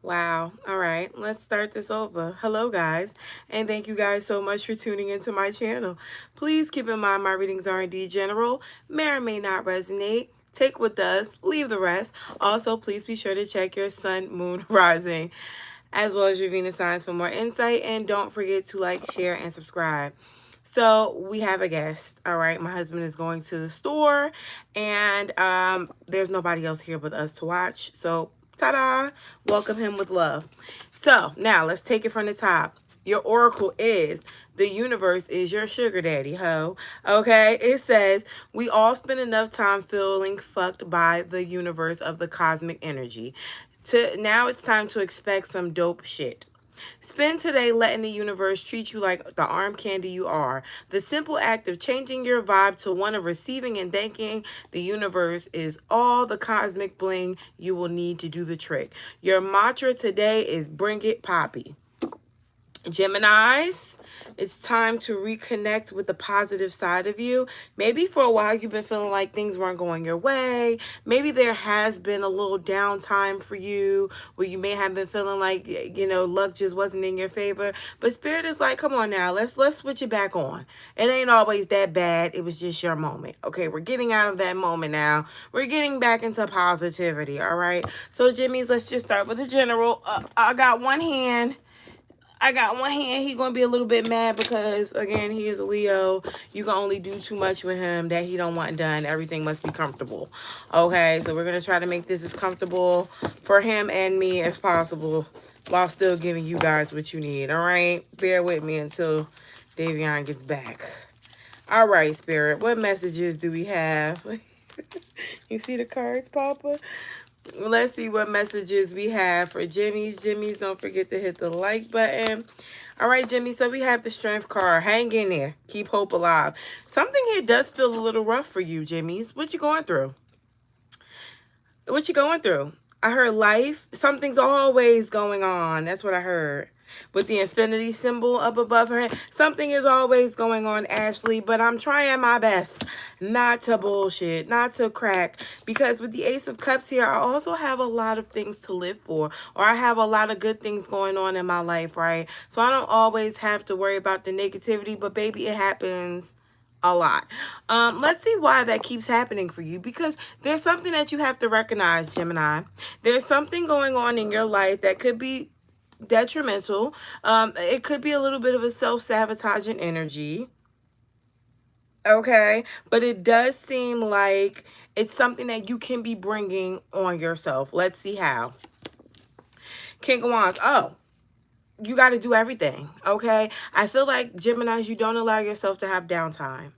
Wow. All right, let's start this over. Hello, guys, and thank you guys so much for tuning into my channel. Please keep in mind my readings are indeed general, may or may not resonate. Take what does, leave the rest. Also, please be sure to check your sun, moon, rising, as well as your Venus signs for more insight. And don't forget to like, share, and subscribe. So we have a guest. All right, my husband is going to the store, and there's nobody else here but us to watch. So ta-da! Welcome him with love. So now let's take it from the top. Your oracle is the universe is your sugar daddy, ho. Okay, it says we all spend enough time feeling fucked by the universe of the cosmic energy. Now it's time to expect some dope shit. Spend today letting the universe treat you like the arm candy you are. The simple act of changing your vibe to one of receiving and thanking the universe is all the cosmic bling you will need to do the trick. Your mantra today is bring it poppy. Geminis, it's time to reconnect with the positive side of you. Maybe for a while you've been feeling like things weren't going your way. Maybe there has been a little downtime for you where you may have been feeling like, luck just wasn't in your favor. But Spirit is like, come on now, let's switch it back on. It ain't always that bad. It was just your moment. Okay, we're getting out of that moment now. We're getting back into positivity, all right? So, Jimmy's, let's just start with the general. I got one hand. He gonna be a little bit mad because again he is a Leo. You can only do too much with him that he don't want done. Everything must be comfortable. Okay, so we're gonna try to make this as comfortable for him and me as possible while still giving you guys what you need. All right, bear with me until Davion gets back. All right, Spirit, what messages do we have? You see the cards, Papa? Let's see what messages we have for Jimmy's. Don't forget to hit the like button. All right, Jimmy, so we have the Strength card. Hang in there. Keep hope alive. Something here does feel a little rough for you, Jimmy's. What you going through? What you going through? I heard life. Something's always going on. That's what I heard. With the infinity symbol up above her head. Something is always going on, Ashley, but I'm trying my best not to bullshit, not to crack. Because with the Ace of Cups here, I also have a lot of things to live for. Or I have a lot of good things going on in my life, right? So I don't always have to worry about the negativity, but baby, it happens a lot. Let's see why that keeps happening for you, because there's something that you have to recognize, Gemini. There's something going on in your life that could be detrimental. It could be a little bit of a self-sabotaging energy. Okay, but it does seem like it's something that you can be bringing on yourself. Let's see how. King of Wands. Oh, you got to do everything, okay? I feel like, Geminis, you don't allow yourself to have downtime.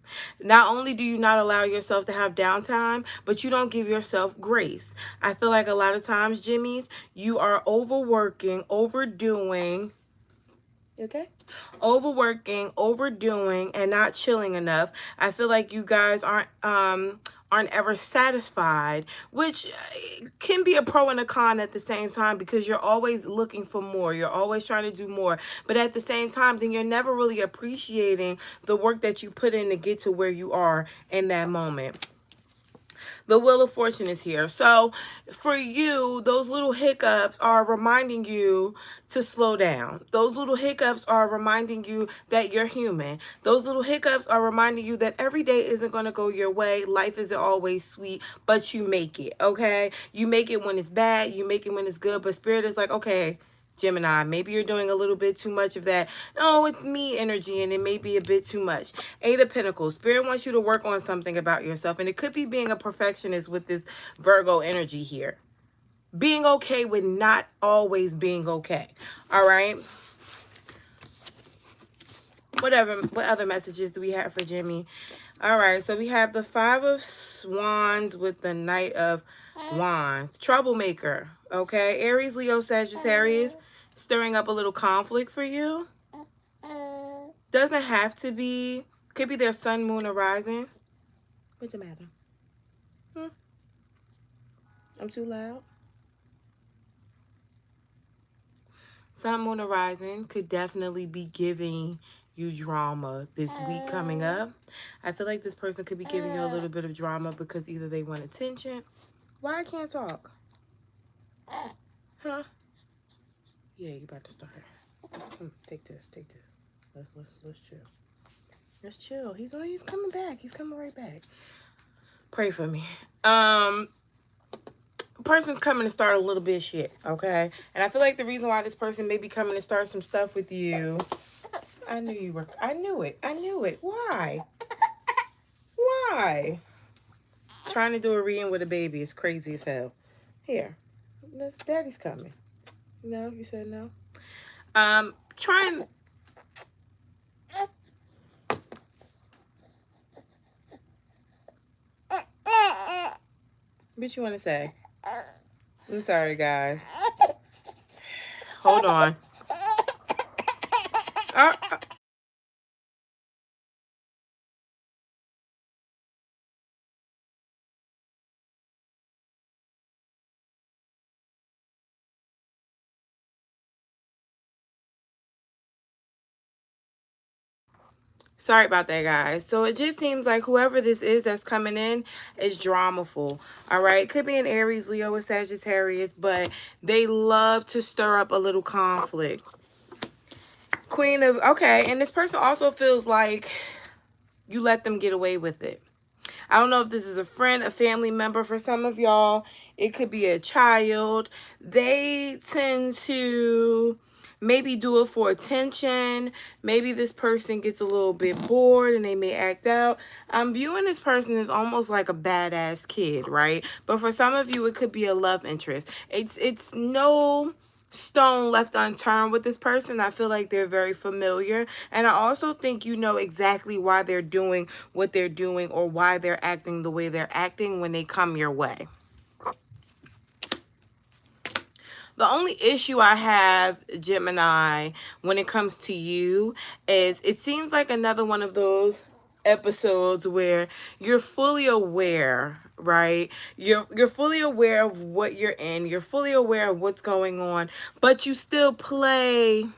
Not only do you not allow yourself to have downtime, but you don't give yourself grace. I feel like a lot of times, Jimmys, you are overworking, overdoing, okay? Overworking, overdoing, and not chilling enough. I feel like you guys aren't ever satisfied, which can be a pro and a con at the same time, because you're always looking for more. You're always trying to do more. But at the same time, then you're never really appreciating the work that you put in to get to where you are in that moment. The Wheel of Fortune is here. So for you, those little hiccups are reminding you to slow down. Those little hiccups are reminding you that you're human. Those little hiccups are reminding you that every day isn't going to go your way. Life isn't always sweet, but you make it, okay? You make it when it's bad. You make it when it's good. But Spirit is like, okay, Gemini, maybe you're doing a little bit too much of that. Oh, it's me energy, and it may be a bit too much. Eight of Pentacles. Spirit wants you to work on something about yourself, and it could be being a perfectionist with this Virgo energy here. Being okay with not always being okay. All right? What other messages do we have for Jimmy? All right, so we have the Five of Wands with the Knight of Wands. Troublemaker, okay? Aries, Leo, Sagittarius, stirring up a little conflict for you. Doesn't have to be. Could be their sun, moon, or rising. What's the matter? I'm too loud? Sun, moon, or rising could definitely be giving you drama this week coming up. I feel like this person could be giving you a little bit of drama because either they want attention. Why I can't talk? Huh? Yeah, you about to start. Take this. Let's chill. Let's chill. He's coming back. He's coming right back. Pray for me. Person's coming to start a little bit of shit, okay? And I feel like the reason why this person may be coming to start some stuff with you, I knew it. Why? Trying to do a reading with a baby is crazy as hell. Here, daddy's coming. No, you said no. Trying. What you want to say? I'm sorry, guys. Hold on. Sorry about that, guys. So it just seems like whoever this is that's coming in is dramaful. All right. Could be an Aries, Leo, or Sagittarius, but they love to stir up a little conflict. Queen of, okay. And this person also feels like you let them get away with it. I don't know if this is a friend, a family member for some of y'all. It could be a child. They tend to maybe do it for attention. Maybe this person gets a little bit bored and they may act out. I'm viewing this person as almost like a badass kid, right? But for some of you, it could be a love interest. It's no stone left unturned with this person. I feel like they're very familiar, and I also think you know exactly why they're doing what they're doing or why they're acting the way they're acting when they come your way. The only issue I have, Gemini, when it comes to you is it seems like another one of those episodes where you're fully aware, right? You're fully aware of what you're in. You're fully aware of what's going on, but you still play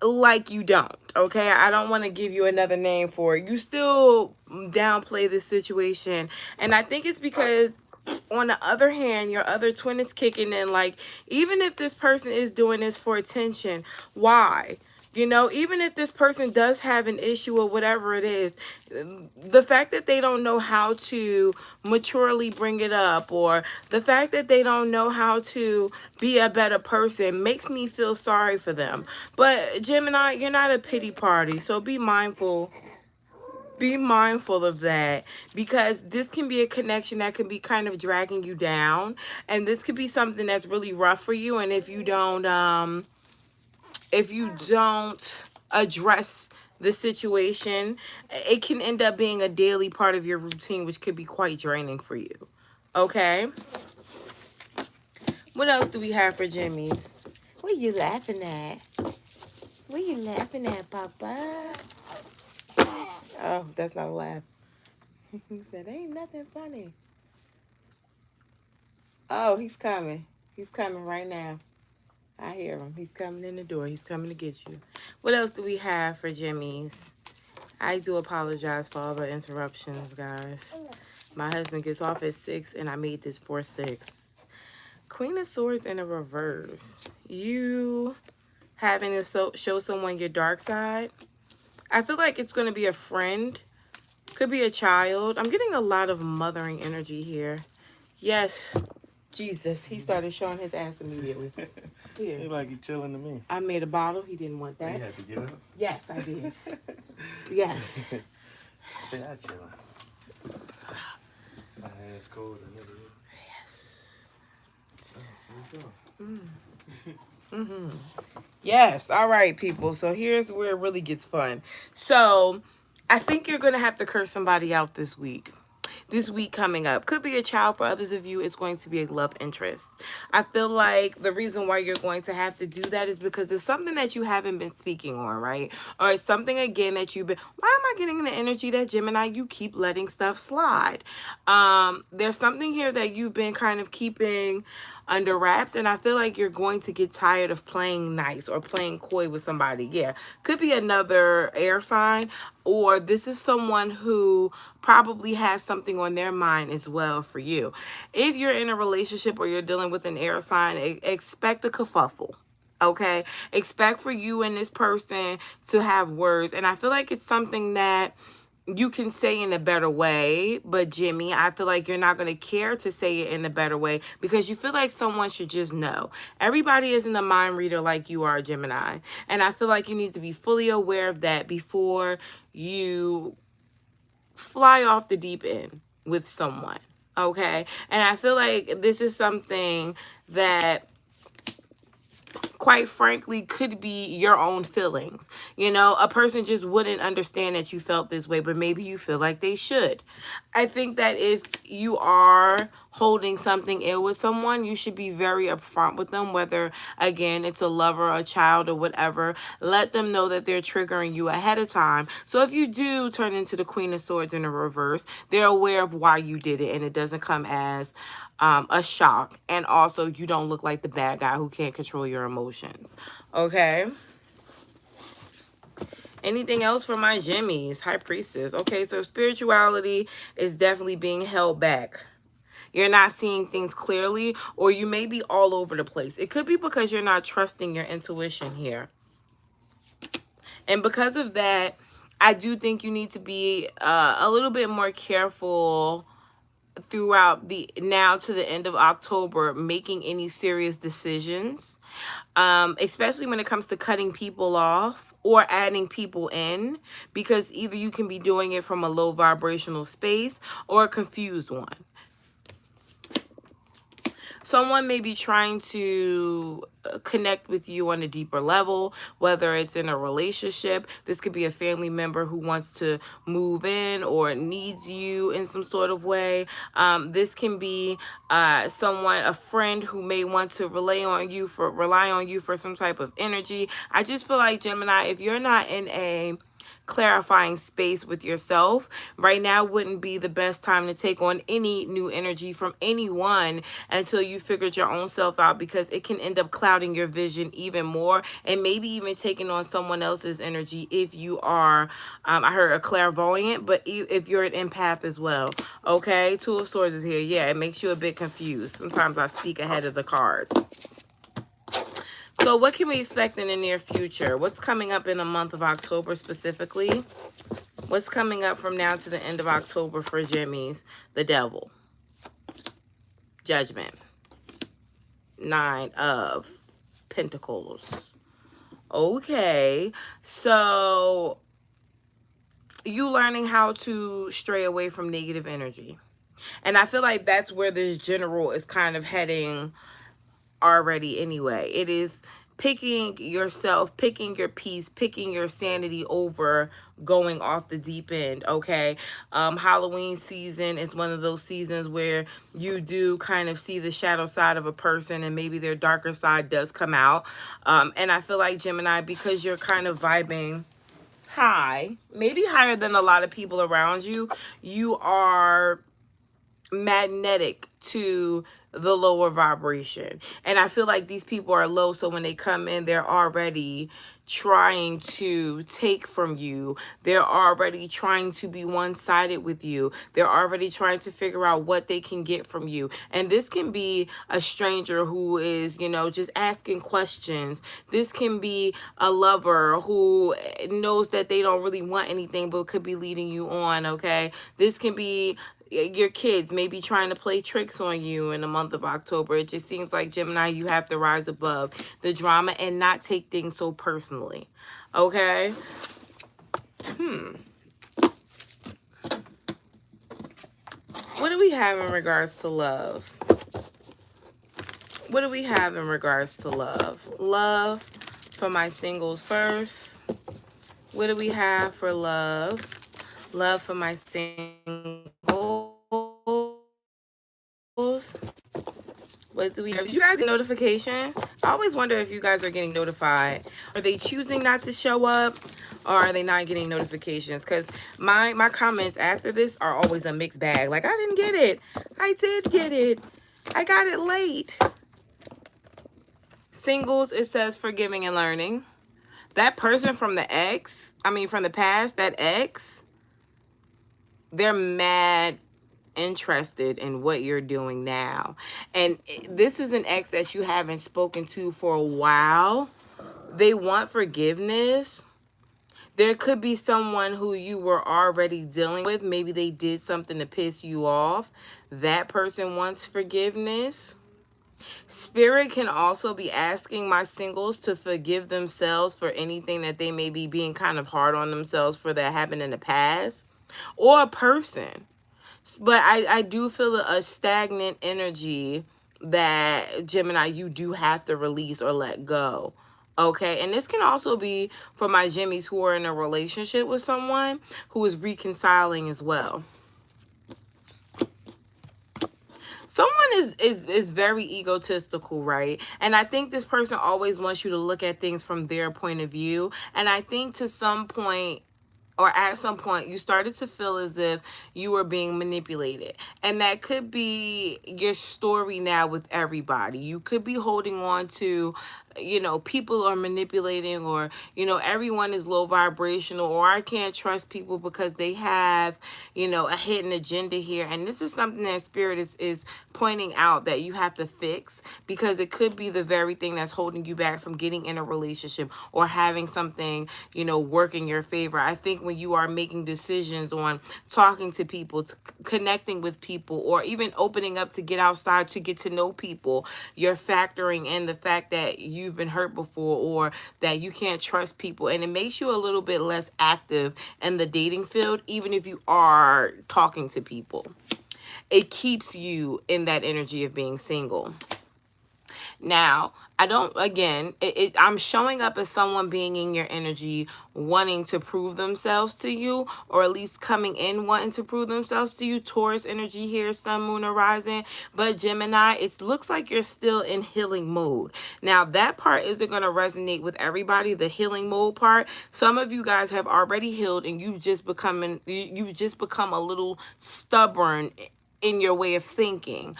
like you don't, okay? I don't want to give you another name for it. You still downplay this situation, and I think it's because on the other hand, your other twin is kicking in. Like, even if this person is doing this for attention, why? You know, even if this person does have an issue or whatever it is, the fact that they don't know how to maturely bring it up, or the fact that they don't know how to be a better person, makes me feel sorry for them. But Gemini, you're not a pity party, so be mindful. Be mindful of that, because this can be a connection that can be kind of dragging you down, and this could be something that's really rough for you. And if you don't address the situation, it can end up being a daily part of your routine, which could be quite draining for you. Okay, what else do we have for Jimmy's? What are you laughing at? What are you laughing at, Papa? Oh, that's not a laugh. He said, ain't nothing funny. Oh, he's coming. He's coming right now. I hear him. He's coming in the door. He's coming to get you. What else do we have for Jimmy's? I do apologize for all the interruptions, guys. My husband gets off at 6, and I made this for 6. Queen of Swords in a reverse. You having to show someone your dark side. I feel like it's going to be a friend. Could be a child. I'm getting a lot of mothering energy here. Yes. Jesus. He started showing his ass immediately. Here. He like he chilling to me. I made a bottle. He didn't want that. You had to get up? Yes, I did. Yes. Say I chilling. My hands cold. Yes. Oh, here we go. Yes. All right, people. So here's where it really gets fun. So I think you're going to have to curse somebody out this week. This week coming up. Could be a child. For others of you, it's going to be a love interest. I feel like the reason why you're going to have to do that is because it's something that you haven't been speaking on, right? Or it's something, again, that you've been... Why am I getting the energy that, Gemini, you keep letting stuff slide? There's something here that you've been kind of keeping under wraps. And I feel like you're going to get tired of playing nice or playing coy with somebody. Yeah, could be another air sign, or this is someone who probably has something on their mind as well for you. If you're in a relationship or you're dealing with an air sign, expect a kerfuffle. Okay, expect for you and this person to have words. And I feel like it's something that you can say in a better way, but Jimmy, I feel like you're not going to care to say it in a better way because you feel like someone should just know. Everybody isn't a mind reader like you are, Gemini. And I feel like you need to be fully aware of that before you fly off the deep end with someone. Okay. And I feel like this is something that, quite frankly, could be your own feelings. You know, a person just wouldn't understand that you felt this way, but maybe you feel like they should. I think that if you are holding something ill with someone, you should be very upfront with them, whether, again, it's a lover, a child, or whatever. Let them know that they're triggering you ahead of time. So if you do turn into the Queen of Swords in the reverse, they're aware of why you did it, and it doesn't come as a shock. And also, you don't look like the bad guy who can't control your emotions. Okay. Anything else for my Jimmies? High Priestess. Okay, so spirituality is definitely being held back. You're not seeing things clearly, or you may be all over the place. It could be because you're not trusting your intuition here. And because of that, I do think you need to be a little bit more careful throughout the now to the end of October making any serious decisions, especially when it comes to cutting people off or adding people in, because either you can be doing it from a low vibrational space or a confused one. Someone may be trying to connect with you on a deeper level, whether it's in a relationship. This could be a family member who wants to move in or needs you in some sort of way. This can be someone, a friend who may want to rely on you for some type of energy. I just feel like, Gemini, if you're not in a clarifying space with yourself right now, wouldn't be the best time to take on any new energy from anyone until you figured your own self out, because it can end up clouding your vision even more, and maybe even taking on someone else's energy if you are I heard a clairvoyant, but if you're an empath as well. Okay, Two of Swords is here. Yeah, it makes you a bit confused. Sometimes I speak ahead of the cards. So what can we expect in the near future? What's coming up in the month of October specifically? What's coming up from now to the end of October for Jimmies? The Devil. Judgment. Nine of Pentacles. Okay. So you learning how to stray away from negative energy. And I feel like that's where this general is kind of heading already anyway. It is picking yourself, picking your peace, picking your sanity over going off the deep end. Okay, Halloween season is one of those seasons where you do kind of see the shadow side of a person, and maybe their darker side does come out. And I feel like, Gemini, because you're kind of vibing high, maybe higher than a lot of people around you, you are magnetic to the lower vibration. And I feel like these people are low, so when they come in, they're already trying to take from you. They're already trying to be one-sided with you. They're already trying to figure out what they can get from you. And this can be a stranger who is, you know, just asking questions. This can be a lover who knows that they don't really want anything but could be leading you on. Okay, this can be your kids maybe trying to play tricks on you in the month of October. It just seems like, Gemini, you have to rise above the drama and not take things so personally. Okay? What do we have in regards to love? What do we have in regards to love? Love for my singles first. What do we have for love? Love for my singles. What do we have? Did you guys get notification? I always wonder if you guys are getting notified. Are they choosing not to show up, or are they not getting notifications? Because my comments after this are always a mixed bag. Like, I didn't get it. I did get it. I got it late. Singles, it says forgiving and learning. That person from the from the past, that ex, they're mad interested in what you're doing now. And this is an ex that you haven't spoken to for a while. They want forgiveness. There could be someone who you were already dealing with. Maybe they did something to piss you off. That person wants forgiveness. Spirit can also be asking my singles to forgive themselves for anything that they may be being kind of hard on themselves for that happened in the past, or a person. But I do feel a stagnant energy that, Gemini, you do have to release or let go. Okay, and this can also be for my Jimmies who are in a relationship with someone who is reconciling as well. Someone is very egotistical, right? And I think this person always wants you to look at things from their point of view. And I think to some point, or at some point, you started to feel as if you were being manipulated. And that could be your story now with everybody. You could be holding on to, people are manipulating, or, everyone is low vibrational, or I can't trust people because they have, a hidden agenda here. And this is something that Spirit is pointing out that you have to fix, because it could be the very thing that's holding you back from getting in a relationship or having something, work in your favor. I think when you are making decisions on talking to people, connecting with people, or even opening up to get outside to get to know people, you're factoring in the fact that you've been hurt before, or that you can't trust people. And it makes you a little bit less active in the dating field, even if you are talking to people. It keeps you in that energy of being single. Now, I'm showing up as someone being in your energy, wanting to prove themselves to you, or at least coming in wanting to prove themselves to you. Taurus energy here, sun, moon, horizon. But Gemini, it looks like you're still in healing mode. Now, that part isn't going to resonate with everybody, the healing mode part. Some of you guys have already healed, and you've just become a little stubborn in your way of thinking.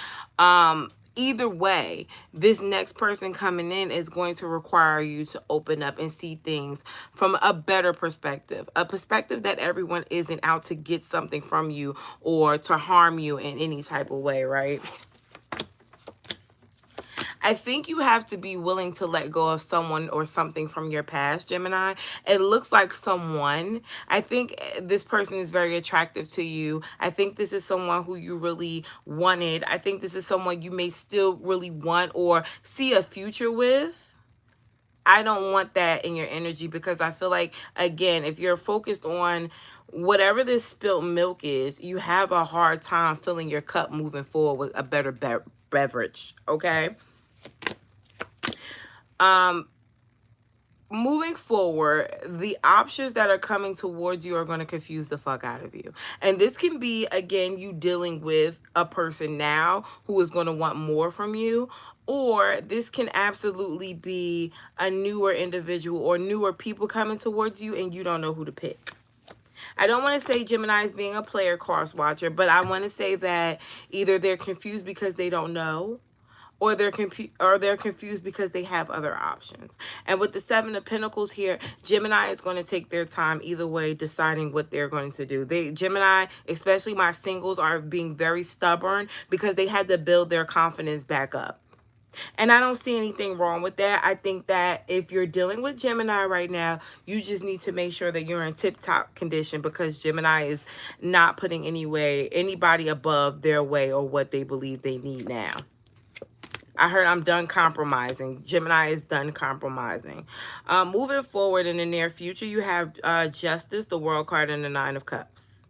Either way, this next person coming in is going to require you to open up and see things from a better perspective, a perspective that everyone isn't out to get something from you or to harm you in any type of way, right? I think you have to be willing to let go of someone or something from your past, Gemini. It looks like someone. I think this person is very attractive to you. I think this is someone who you really wanted. I think this is someone you may still really want or see a future with. I don't want that in your energy, because I feel like, again, if you're focused on whatever this spilt milk is, you have a hard time filling your cup moving forward with a better beverage, okay? Moving forward, the options that are coming towards you are going to confuse the fuck out of you. And this can be, again, you dealing with a person now who is going to want more from you, or this can absolutely be a newer individual or newer people coming towards you and you don't know who to pick. I don't want to say Gemini is being a player cross watcher, but I want to say that either they're confused because they don't know, or they're confused because they have other options. And with the Seven of Pentacles here, Gemini is going to take their time either way deciding what they're going to do. Gemini, especially my singles, are being very stubborn because they had to build their confidence back up. And I don't see anything wrong with that. I think that if you're dealing with Gemini right now, you just need to make sure that you're in tip-top condition, because Gemini is not putting anybody above their way or what they believe they need now. I heard I'm done compromising. Gemini is done compromising. Moving forward in the near future, you have Justice, the World card, and the Nine of Cups.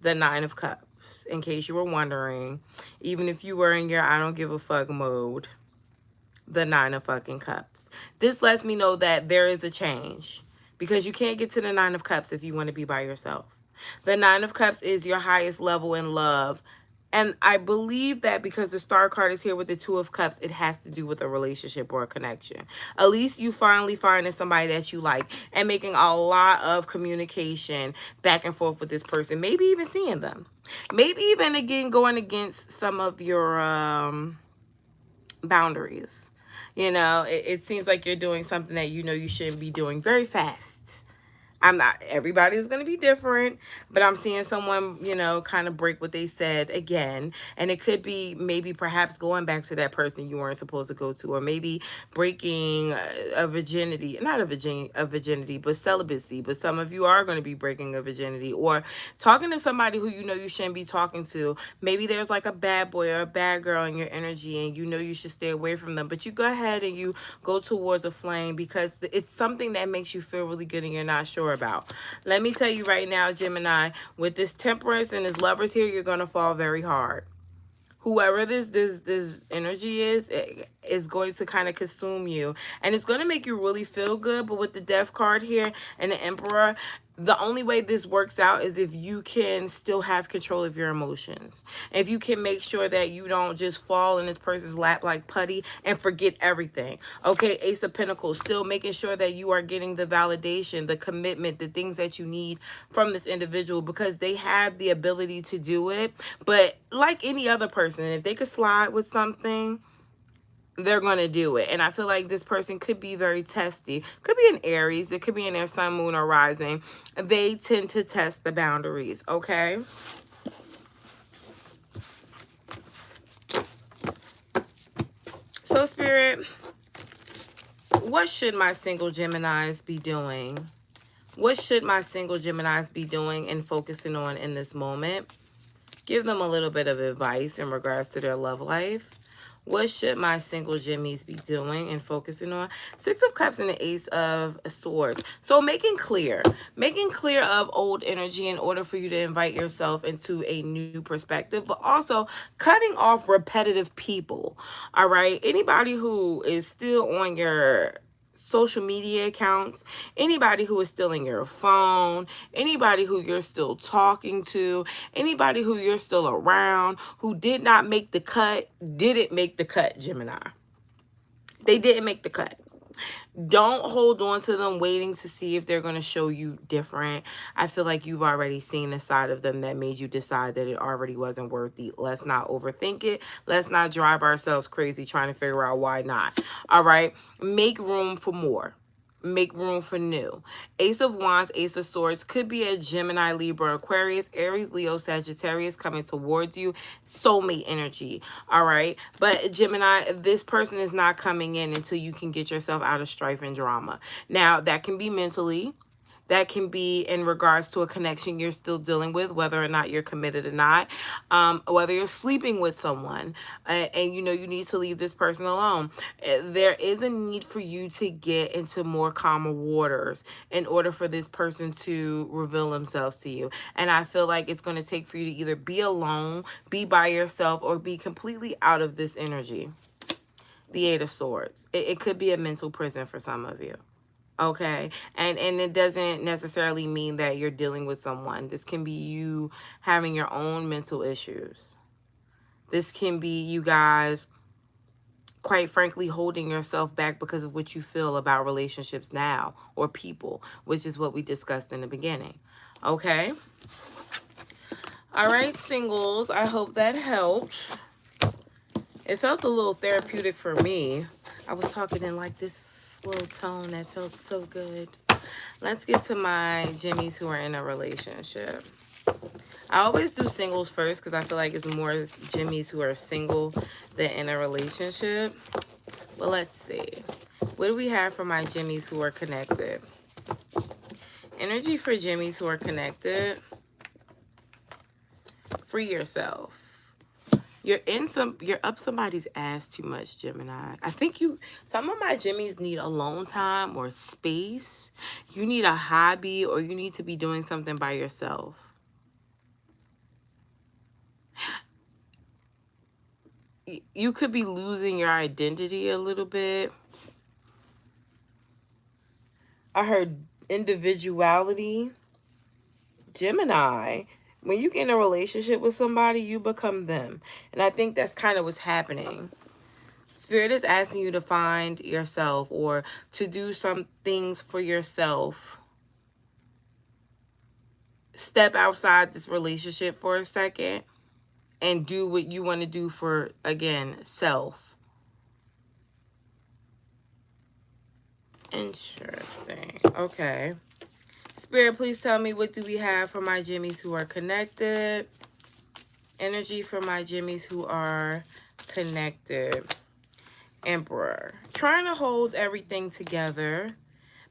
The Nine of Cups, in case you were wondering. Even if you were in your I don't give a fuck mode. The Nine of fucking Cups. This lets me know that there is a change, because you can't get to the Nine of Cups if you want to be by yourself. The Nine of Cups is your highest level in love. And I believe that because the Star card is here with the Two of Cups, it has to do with a relationship or a connection. At least you finally finding somebody that you like and making a lot of communication back and forth with this person. Maybe even seeing them. Maybe even, again, going against some of your boundaries. You know, it seems like you're doing something that you know you shouldn't be doing very fast. I'm not, everybody's going to be different, but I'm seeing someone, you know, kind of break what they said again. And it could be maybe perhaps going back to that person you weren't supposed to go to, or maybe breaking a virginity, not a virginity, but celibacy. But some of you are going to be breaking a virginity, or talking to somebody who you know you shouldn't be talking to. Maybe there's like a bad boy or a bad girl in your energy and you know you should stay away from them, but you go ahead and you go towards a flame because it's something that makes you feel really good and you're not sure about. Let me tell you right now, Gemini, with this Temperance and this Lovers here, you're going to fall very hard. Whoever this energy is going to kind of consume you, and it's going to make you really feel good. But with the Death card here and the Emperor, the only way this works out is if you can still have control of your emotions. If you can make sure that you don't just fall in this person's lap like putty and forget everything. Okay, Ace of Pentacles, still making sure that you are getting the validation, the commitment, the things that you need from this individual, because they have the ability to do it. But like any other person, if they could slide with something, they're going to do it. And I feel like this person could be very testy. Could be an Aries. It could be in their sun, moon, or rising. They tend to test the boundaries, okay? So, Spirit, what should my single Geminis be doing? What should my single Geminis be doing and focusing on in this moment? Give them a little bit of advice in regards to their love life. What should my single Jimmies be doing and focusing on? Six of Cups and the Ace of Swords. So making clear of old energy in order for you to invite yourself into a new perspective, but also cutting off repetitive people. All right. Anybody who is still on your social media accounts, anybody who is still in your phone, anybody who you're still talking to, anybody who you're still around, who did not make the cut, didn't make the cut, Gemini. They didn't make the cut. Don't hold on to them waiting to see if they're going to show you different. I feel like you've already seen the side of them that made you decide that it already wasn't worth it. Let's not overthink it. Let's not drive ourselves crazy trying to figure out why not. All right. Make room for more. Make room for new. Ace of Wands, Ace of Swords could be a Gemini, Libra, Aquarius, Aries, Leo, Sagittarius coming towards you. Soulmate energy. All right. But Gemini, this person is not coming in until you can get yourself out of strife and drama. Now, that can be mentally. That can be in regards to a connection you're still dealing with, whether or not you're committed or not, whether you're sleeping with someone and you know you need to leave this person alone. There is a need for you to get into more calmer waters in order for this person to reveal themselves to you. And I feel like it's going to take for you to either be alone, be by yourself, or be completely out of this energy. The Eight of Swords. It could be a mental prison for some of you. Okay, and it doesn't necessarily mean that you're dealing with someone. This can be you having your own mental issues. This can be you guys, quite frankly, holding yourself back because of what you feel about relationships now or people, which is what we discussed in the beginning. Okay. All right, singles, I hope that helped. It felt a little therapeutic for me. I was talking in like this little tone that felt so good. Let's get to my Jimmies who are in a relationship. I always do singles first because I feel like it's more Jimmies who are single than in a relationship. But let's see. What do we have for my Jimmies who are connected? Energy for Jimmies who are connected. Free yourself. You're up somebody's ass too much, Gemini. I think some of my Jimmies need alone time or space. You need a hobby or you need to be doing something by yourself. You could be losing your identity a little bit. I heard individuality. Gemini. When you get in a relationship with somebody, you become them. And I think that's kind of what's happening. Spirit is asking you to find yourself or to do some things for yourself. Step outside this relationship for a second and do what you want to do for, again, self. Interesting. Okay. Spirit, please tell me, what do we have for my Jimmies who are connected? Energy for my Jimmies who are connected. Emperor. Trying to hold everything together.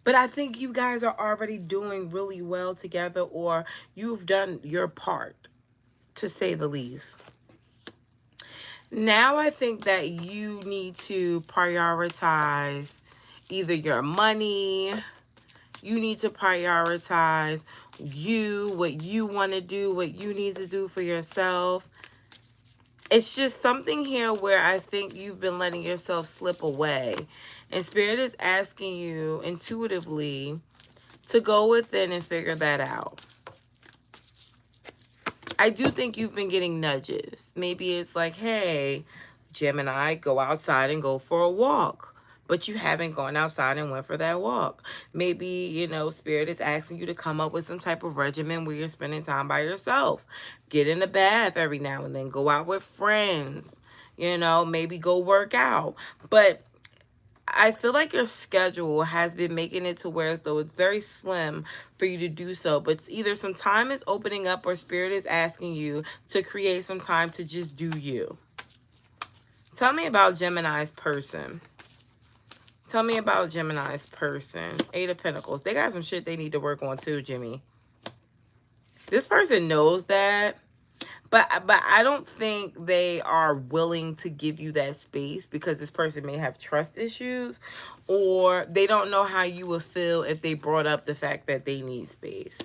But I think you guys are already doing really well together, or you've done your part, to say the least. Now I think that you need to prioritize either your money, you need to prioritize you, what you want to do, what you need to do for yourself. It's just something here where I think you've been letting yourself slip away. And Spirit is asking you intuitively to go within and figure that out. I do think you've been getting nudges. Maybe it's like, hey, Gemini, go outside and go for a walk. But you haven't gone outside and went for that walk. Maybe, you know, Spirit is asking you to come up with some type of regimen where you're spending time by yourself. Get in a bath every now and then. Go out with friends. You know, maybe go work out. But I feel like your schedule has been making it to where as though it's very slim for you to do so. But it's either some time is opening up or Spirit is asking you to create some time to just do you. Tell me about Gemini's person. Tell me about Gemini's person. 8 of Pentacles. They got some shit they need to work on too, Jimmy. This person knows that. But I don't think they are willing to give you that space because this person may have trust issues, or they don't know how you would feel if they brought up the fact that they need space.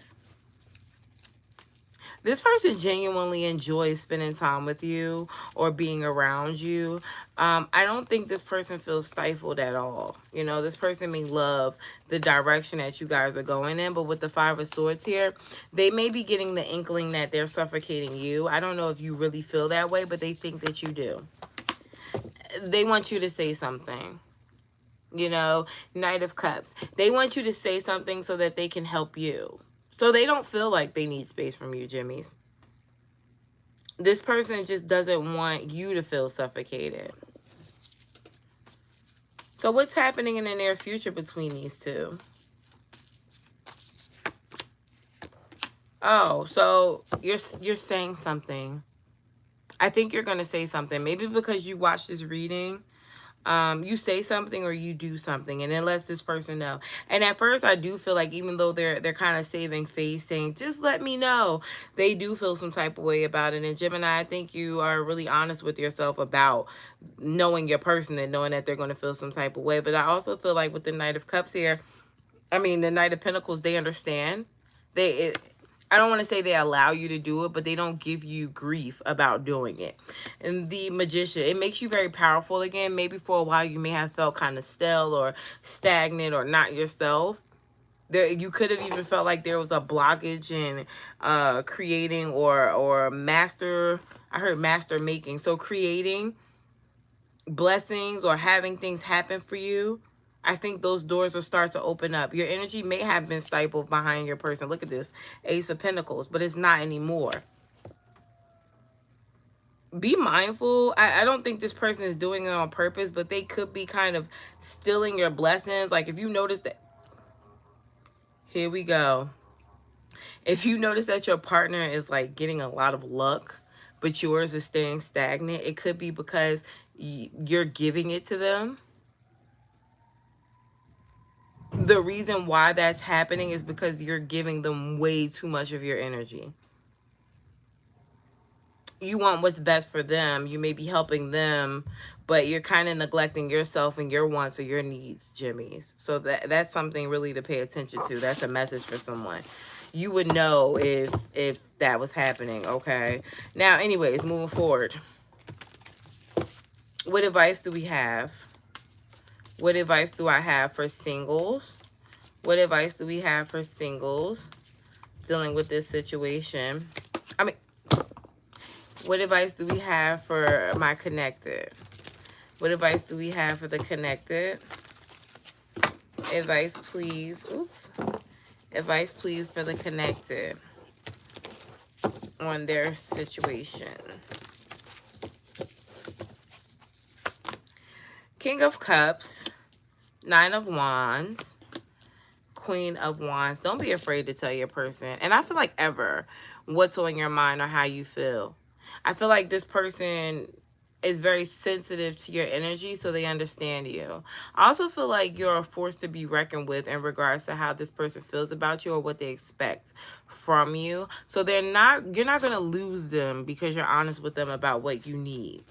This person genuinely enjoys spending time with you or being around you. I don't think this person feels stifled at all. You know, this person may love the direction that you guys are going in, but with the 5 of Swords here, they may be getting the inkling that they're suffocating you. I don't know if you really feel that way, but they think that you do. They want you to say something. You know, Knight of Cups. They want you to say something so that they can help you. So they don't feel like they need space from you, Jimmies. This person just doesn't want you to feel suffocated. So what's happening in the near future between these two? Oh, so you're saying something. I think you're going to say something. Maybe because you watched this reading. You say something or you do something, and it lets this person know. And at first, I do feel like even though they're kind of saving face, saying, just let me know, they do feel some type of way about it. And Gemini, I think you are really honest with yourself about knowing your person and knowing that they're going to feel some type of way. But I also feel like with the Knight of Cups here, I mean, the Knight of Pentacles, they understand. I don't want to say they allow you to do it, but they don't give you grief about doing it. And the Magician, it makes you very powerful again. Maybe for a while you may have felt kind of stale or stagnant or not yourself. You could have even felt like there was a blockage in creating or master. I heard master making. So creating blessings or having things happen for you. I think those doors will start to open up. Your energy may have been stifled behind your person. Look at this. Ace of Pentacles. But it's not anymore. Be mindful. I don't think this person is doing it on purpose, but they could be kind of stealing your blessings. Like if you notice that. Here we go. If you notice that your partner is like getting a lot of luck, but yours is staying stagnant, it could be because you're giving it to them. The reason why that's happening is because you're giving them way too much of your energy. You want what's best for them. You may be helping them, but you're kind of neglecting yourself and your wants or your needs, Jimmys. So that's something really to pay attention to. That's a message for someone. You would know if that was happening, okay? Now, anyways, moving forward. What advice do we have? What advice do I have for singles? What advice do we have for singles dealing with this situation? I mean, what advice do we have for my connected? What advice do we have for the connected? Advice, please. Oops. Advice, please, for the connected on their situation. King of Cups. Nine of Wands, Queen of Wands. Don't be afraid to tell your person. And I feel like ever what's on your mind or how you feel. I feel like this person is very sensitive to your energy, so they understand you. I also feel like you're a force to be reckoned with in regards to how this person feels about you or what they expect from you. So you're not going to lose them because you're honest with them about what you need.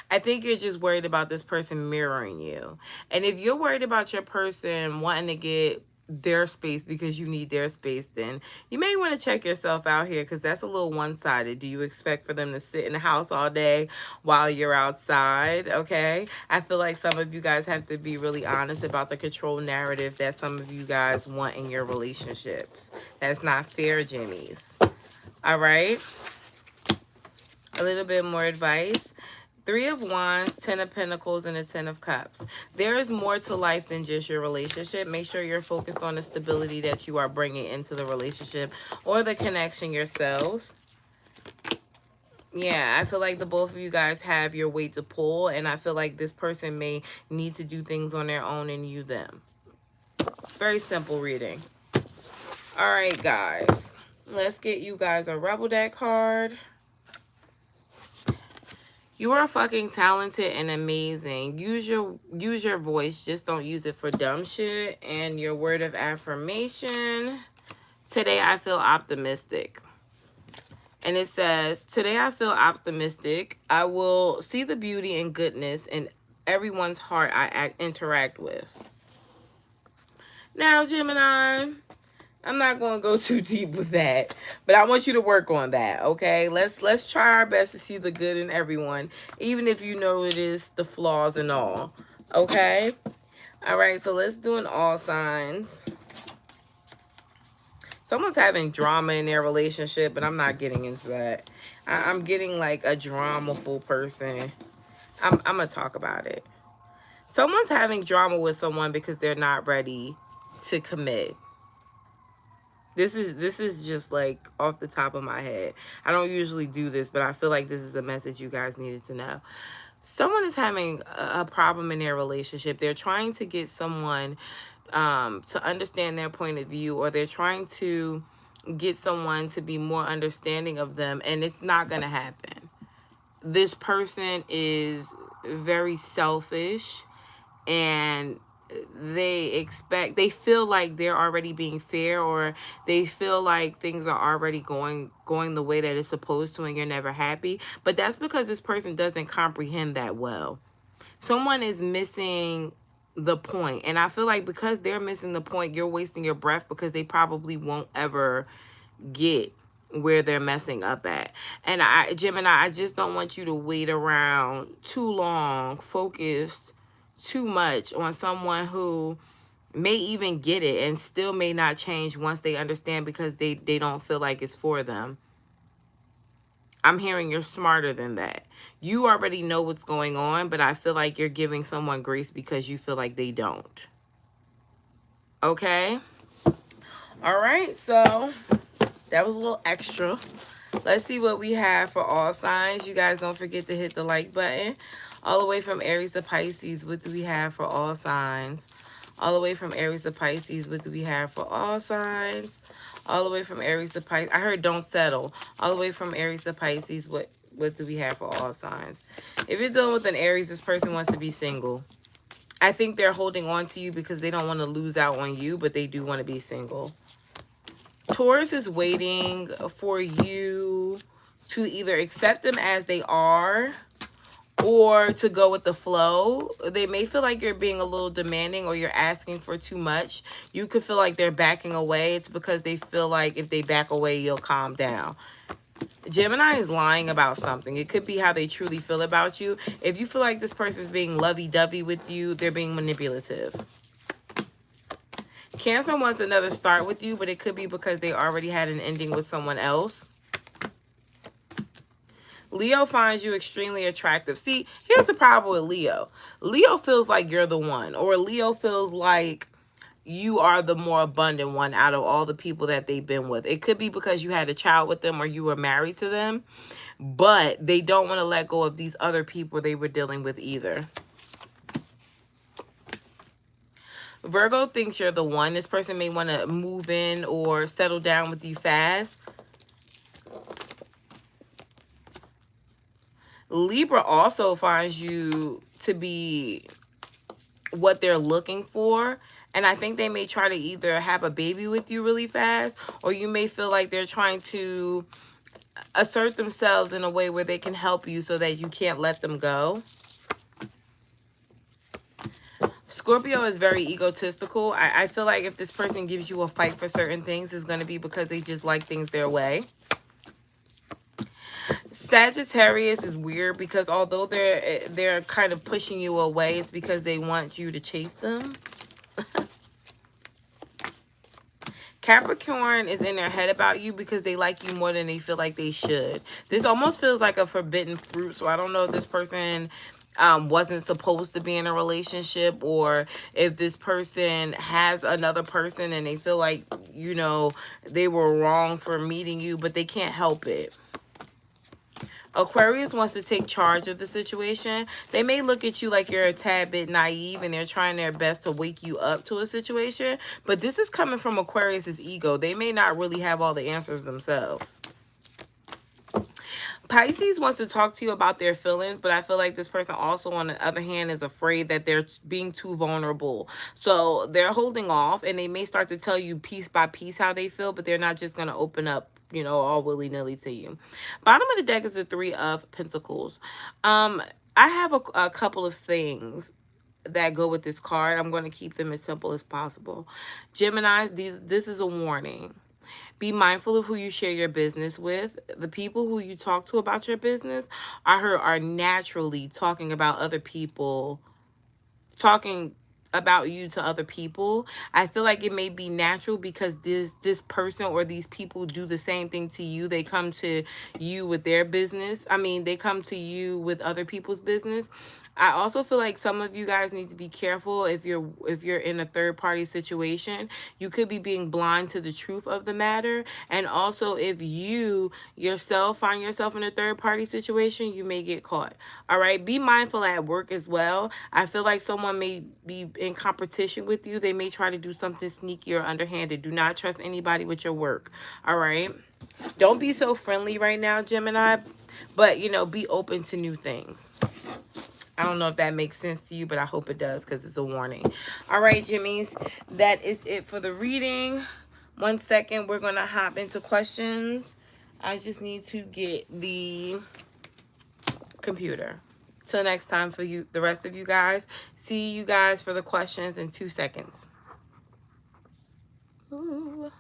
I think you're just worried about this person mirroring you. And if you're worried about your person wanting to get their space because you need their space, then you may want to check yourself out here, because that's a little one-sided. Do you expect for them to sit in the house all day while you're outside? Okay, I feel like some of you guys have to be really honest about the control narrative that some of you guys want in your relationships. That's not fair, Jimmies. All right, a little bit more advice. Three of Wands, 10 of Pentacles, and a 10 of Cups. There is more to life than just your relationship. Make sure you're focused on the stability that you are bringing into the relationship or the connection yourselves. Yeah, I feel like the both of you guys have your weight to pull, and I feel like this person may need to do things on their own and you them. Very simple reading. All right, guys. Let's get you guys a Rebel deck card. You are fucking talented and amazing. Use your voice. Just don't use it for dumb shit. And your word of affirmation. Today I feel optimistic. And it says, today I feel optimistic. I will see the beauty and goodness in everyone's heart I interact with. Now, Gemini, I'm not going to go too deep with that, but I want you to work on that, okay? Let's try our best to see the good in everyone, even if you know it is the flaws and all, okay? All right, so let's do an all signs. Someone's having drama in their relationship, but I'm not getting into that. I'm getting like a dramaful person. I'm going to talk about it. Someone's having drama with someone because they're not ready to commit. This is just like off the top of my head. I don't usually do this, but I feel like this is a message you guys needed to know. Someone is having a problem in their relationship. They're trying to get someone to understand their point of view, or they're trying to get someone to be more understanding of them, and it's not going to happen. This person is very selfish, and they feel like they're already being fair, or they feel like things are already going the way that it's supposed to, and you're never happy. But that's because this person doesn't comprehend that well. Someone is missing the point, and I feel like because they're missing the point, you're wasting your breath, because they probably won't ever get where they're messing up at. And Gemini, I just don't want you to wait around too long, focused too much on someone who may even get it and still may not change once they understand, because they don't feel like it's for them. I'm hearing you're smarter than that. You already know what's going on, but I feel like you're giving someone grace because you feel like they don't. Okay? All right, so that was a little extra. Let's see what we have for all signs. You guys don't forget to hit the like button. All the way from Aries to Pisces, what do we have for all signs? All the way from Aries to Pisces, what do we have for all signs? All the way from Aries to Pisces. I heard don't settle. All the way from Aries to Pisces, what do we have for all signs? If you're dealing with an Aries, this person wants to be single. I think they're holding on to you because they don't want to lose out on you, but they do want to be single. Taurus is waiting for you to either accept them as they are or to go with the flow. They may feel like you're being a little demanding, or you're asking for too much. You could feel like they're backing away. It's because they feel like if they back away, you'll calm down. Gemini is lying about something. It could be how they truly feel about you. If you feel like this person's being lovey-dovey with you, they're being manipulative. Cancer wants another start with you, but it could be because they already had an ending with someone else. Leo finds you extremely attractive. See, here's the problem with Leo. Leo feels like you're the one, or Leo feels like you are the more abundant one out of all the people that they've been with. It could be because you had a child with them or you were married to them, but they don't want to let go of these other people they were dealing with either. Virgo thinks you're the one. This person may want to move in or settle down with you fast. Libra also finds you to be what they're looking for. And I think they may try to either have a baby with you really fast, or you may feel like they're trying to assert themselves in a way where they can help you so that you can't let them go. Scorpio is very egotistical. I feel like if this person gives you a fight for certain things, it's going to be because they just like things their way. Sagittarius is weird because although they're kind of pushing you away, it's because they want you to chase them. Capricorn is in their head about you because they like you more than they feel like they should. This almost feels like a forbidden fruit, so I don't know if this person wasn't supposed to be in a relationship, or if this person has another person and they feel like, you know, they were wrong for meeting you, but they can't help it. Aquarius wants to take charge of the situation. They may look at you like you're a tad bit naive and they're trying their best to wake you up to a situation, but this is coming from Aquarius's ego. They may not really have all the answers themselves. Pisces wants to talk to you about their feelings, but I feel like this person also, on the other hand, is afraid that they're being too vulnerable. So they're holding off, and they may start to tell you piece by piece how they feel, but they're not just going to open up, you know, all willy-nilly to you. Bottom of the deck is the Three of Pentacles. I have a couple of things that go with this card. I'm going to keep them as simple as possible. Geminis, this is a warning. Be mindful of who you share your business with. The people who you talk to about your business are naturally talking about other people, talking about you to other people. I feel like it may be natural because this person or these people do the same thing to you. They come to you with their business. I mean, they come to you with other people's business. I also feel like some of you guys need to be careful if you're in a third party situation. You could be being blind to the truth of the matter. And also, if you yourself find yourself in a third party situation, you may get caught. All right, be mindful at work as well. I feel like someone may be in competition with you. They may try to do something sneaky or underhanded. Do not trust anybody with your work. All right, don't be so friendly right now, Gemini, but you know, be open to new things. I don't know if that makes sense to you, but I hope it does because it's a warning. All right, Jimmies, that is it for the reading. 1 second, we're going to hop into questions. I just need to get the computer. Till next time for you, the rest of you guys. See you guys for the questions in 2 seconds. Ooh.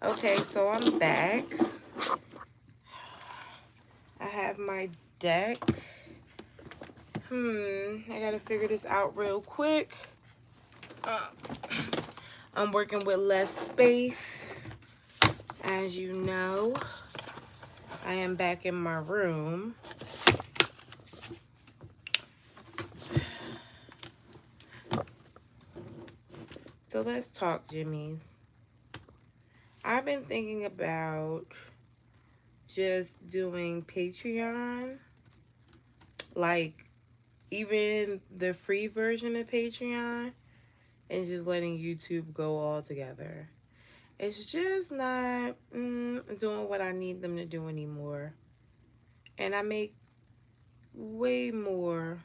Okay, so I'm back. I have my deck. I gotta figure this out real quick. I'm working with less space. As you know, I am back in my room. So let's talk, Jimmies. I've been thinking about just doing Patreon, like even the free version of Patreon, and just letting YouTube go all together. It's just not doing what I need them to do anymore. And I make way more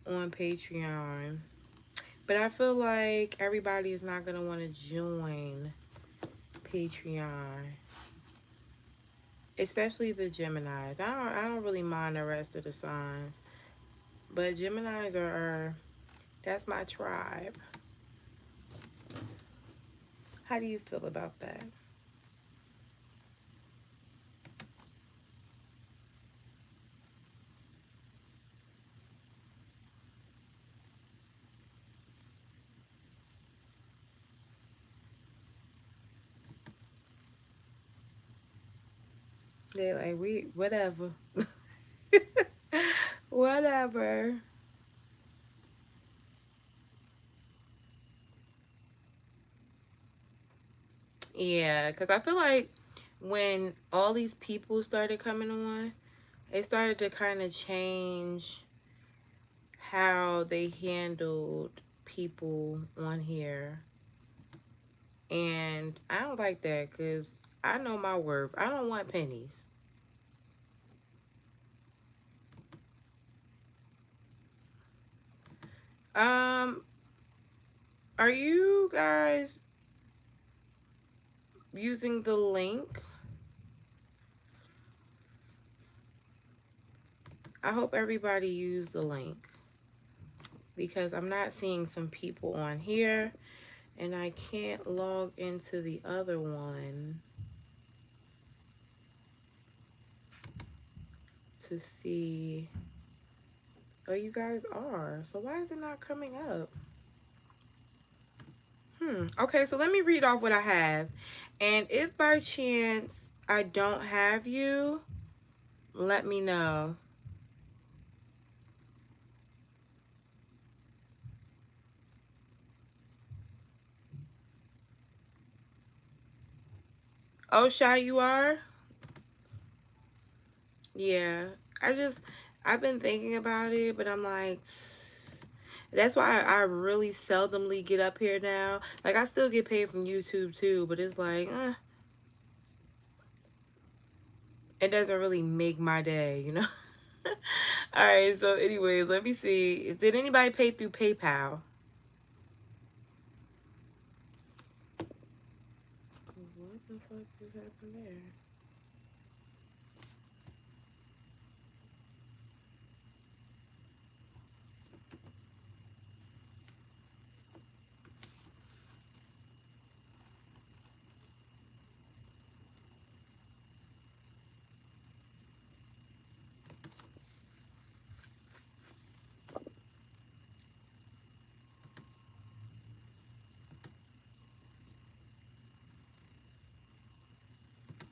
on Patreon. But I feel like everybody is not going to want to join Patreon. Especially the Geminis. I don't really mind the rest of the signs. But Geminis are that's my tribe. How do you feel about that? They're like, whatever. Whatever. Yeah, because I feel like when all these people started coming on, it started to kind of change how they handled people on here. And I don't like that because I know my worth. I don't want pennies. Um, are you guys using the link? I hope everybody used the link because I'm not seeing some people on here and I can't log into the other one to see. Oh, you guys are. So why is it not coming up? Okay, so let me read off what I have. And if by chance I don't have you, let me know. Oh, Shy, you are? Yeah. I've been thinking about it, but I'm like, that's why I really seldomly get up here now. Like, I still get paid from YouTube too, but it's like, it doesn't really make my day, you know? All right, so anyways, let me see. Did anybody pay through PayPal? What the fuck just happened there?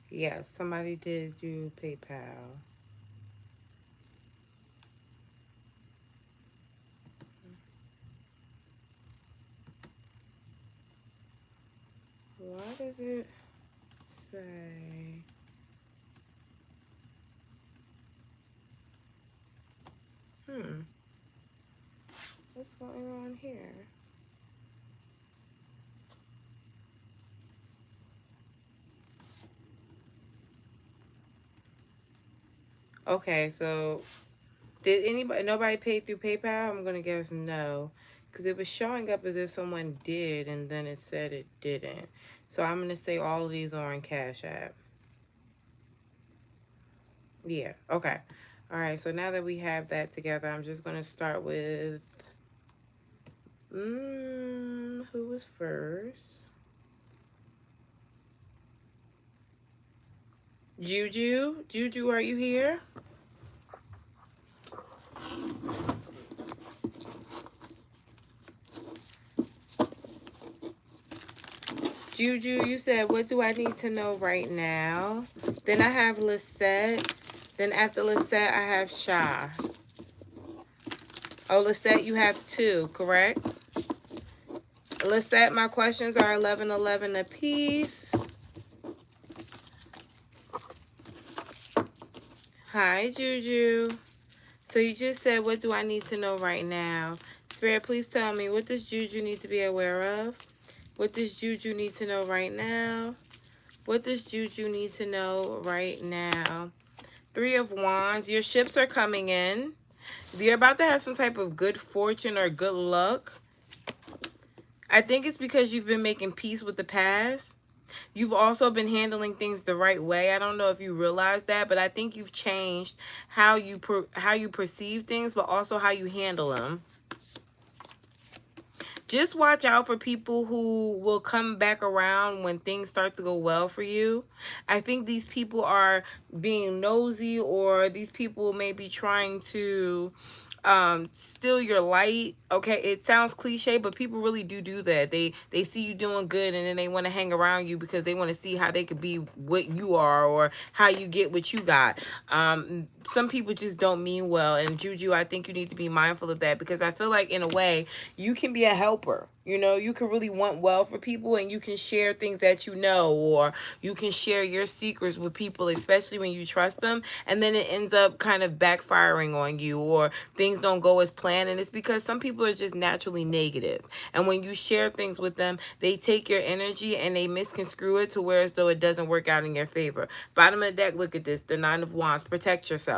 Yes, somebody did do PayPal. Why does it say? What's going on here? Okay, so nobody paid through PayPal? I'm gonna guess no, because it was showing up as if someone did, and then it said it didn't. So I'm gonna say all of these are on Cash App. Yeah, okay. All right, so now that we have that together, I'm just gonna start with, who was first? Juju? Juju, are you here? Juju, you said, what do I need to know right now? Then I have Lisette. Then after Lisette, I have Sha. Oh, Lisette, you have two, correct? Lisette, my questions are 11 a piece. Hi, Juju. So you just said, what do I need to know right now? Spirit, please tell me, what does Juju need to be aware of? What does Juju need to know right now? What does Juju need to know right now? 3 of Wands. Your ships are coming in. You're about to have some type of good fortune or good luck. I think it's because you've been making peace with the past. You've also been handling things the right way. I don't know if you realize that, but I think you've changed how you perceive things, but also how you handle them. Just watch out for people who will come back around when things start to go well for you. I think these people are being nosy, or these people may be trying to steal your light. Okay, it sounds cliche, but people really do that. They see you doing good, and then they want to hang around you because they want to see how they could be what you are, or how you get what you got. Some people just don't mean well, and Juju, I think you need to be mindful of that, because I feel like in a way you can be a helper. You know, you can really want well for people, and you can share things that you know, or you can share your secrets with people, especially when you trust them, and then it ends up kind of backfiring on you, or things don't go as planned. And it's because some people are just naturally negative, and when you share things with them, they take your energy and they misconstrue it to where as though it doesn't work out in your favor. Bottom of the deck, look at this, the 9 of Wands. Protect yourself.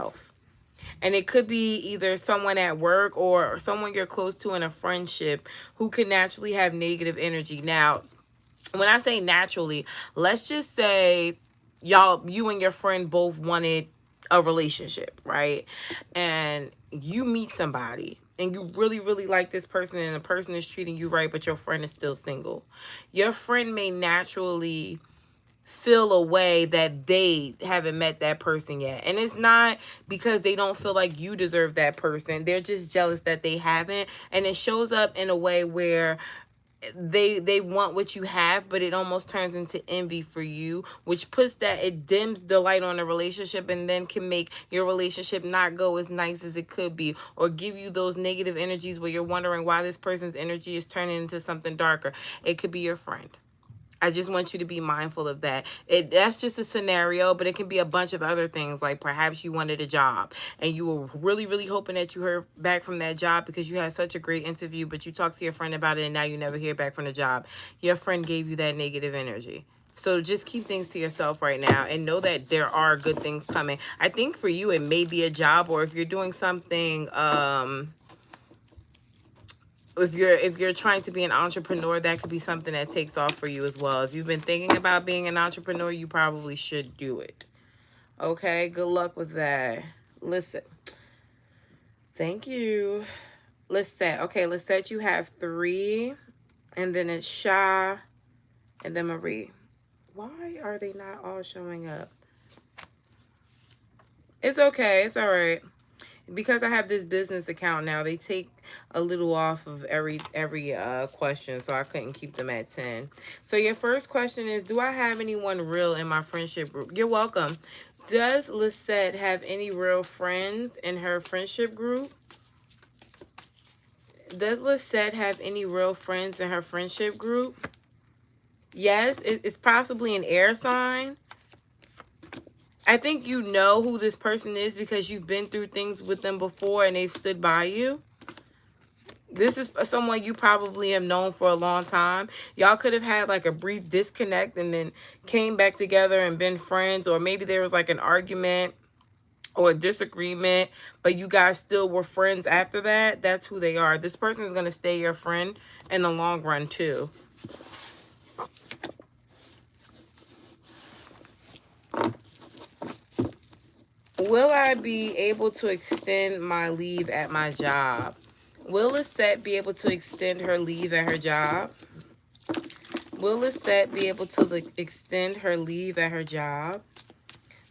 And it could be either someone at work or someone you're close to in a friendship who can naturally have negative energy. Now, when I say naturally, let's just say you and your friend both wanted a relationship, right? And you meet somebody and you really like this person, and the person is treating you right, but your friend is still single. Your friend may naturally feel a way that they haven't met that person yet. And it's not because they don't feel like you deserve that person. They're just jealous that they haven't. And it shows up in a way where they want what you have, but it almost turns into envy for you, which puts that, it dims the light on a relationship, and then can make your relationship not go as nice as it could be, or give you those negative energies where you're wondering why this person's energy is turning into something darker. It could be your friend. I just want you to be mindful of that. That's just a scenario, but it can be a bunch of other things. Like perhaps you wanted a job and you were really hoping that you heard back from that job because you had such a great interview, but you talked to your friend about it and now you never hear back from the job. Your friend gave you that negative energy. So just keep things to yourself right now and know that there are good things coming. I think for you, it may be a job, or if you're doing something, if you're trying to be an entrepreneur, that could be something that takes off for you as well. If you've been thinking about being an entrepreneur, you probably should do it. Okay, good luck with that. Listen, thank you. Lisette. Okay, Lisette, you have 3, and then it's Sha, and then Marie. Why are they not all showing up? It's okay. It's all right. Because I have this business account now, they take a little off of every question, so I couldn't keep them at 10. So your first question is, do I have anyone real in my friendship group? You're welcome. Does Lisette have any real friends in her friendship group? Does Lisette have any real friends in her friendship group? Yes, it's possibly an air sign. I think you know who this person is because you've been through things with them before and they've stood by you. This is someone you probably have known for a long time. Y'all could have had like a brief disconnect and then came back together and been friends, or maybe there was like an argument or a disagreement, but you guys still were friends after that. That's who they are. This person is going to stay your friend in the long run too. Will I be able to extend my leave at my job? Will Lisette be able to extend her leave at her job? Will Lisette be able to extend her leave at her job?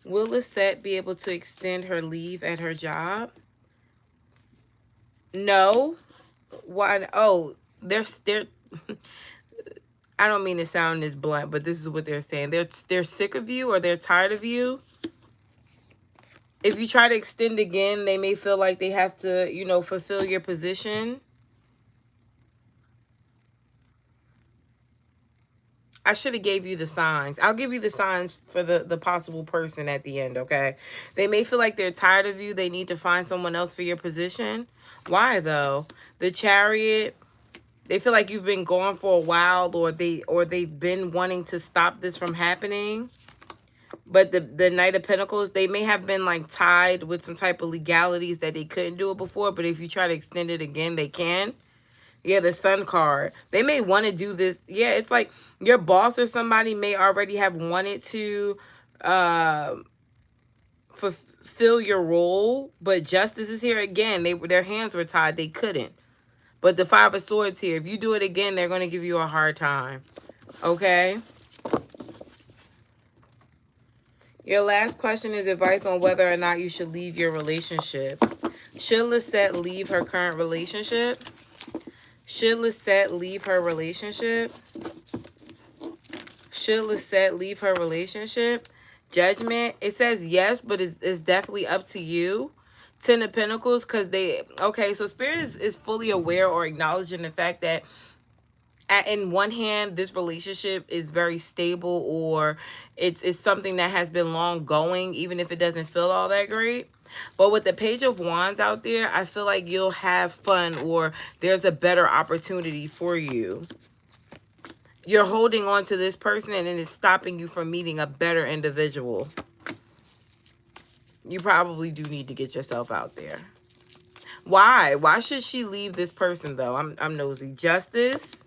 Will Lisette be able to extend her leave at her job? No. Why? Oh, they're I don't mean to sound this blunt, but this is what they're saying. They're sick of you, or they're tired of you. If you try to extend again, they may feel like they have to, fulfill your position. I should have gave you the signs. I'll give you the signs for the possible person at the end, okay? They may feel like they're tired of you. They need to find someone else for your position. Why, though? The Chariot, they feel like you've been gone for a while, or they've been wanting to stop this from happening. But the Knight of Pentacles, they may have been like tied with some type of legalities that they couldn't do it before. But if you try to extend it again, they can. Yeah, the Sun card. They may want to do this. Yeah, it's like your boss or somebody may already have wanted to fulfill your role, but justice is here again. Their hands were tied. They couldn't. But the Five of Swords here. If you do it again, they're going to give you a hard time. Okay? Your last question is advice on whether or not you should leave your relationship. Should Lisette leave her current relationship? Should Lisette leave her relationship? Should Lisette leave her relationship? Judgment. It says yes, but it's definitely up to you. Ten of Pentacles, because okay, so Spirit is fully aware or acknowledging the fact that in one hand, this relationship is very stable, or it's something that has been long going, even if it doesn't feel all that great. But with the Page of Wands out there, I feel like you'll have fun, or there's a better opportunity for you. You're holding on to this person, and it's stopping you from meeting a better individual. You probably do need to get yourself out there. Why? Why should she leave this person, though? I'm nosy. Justice.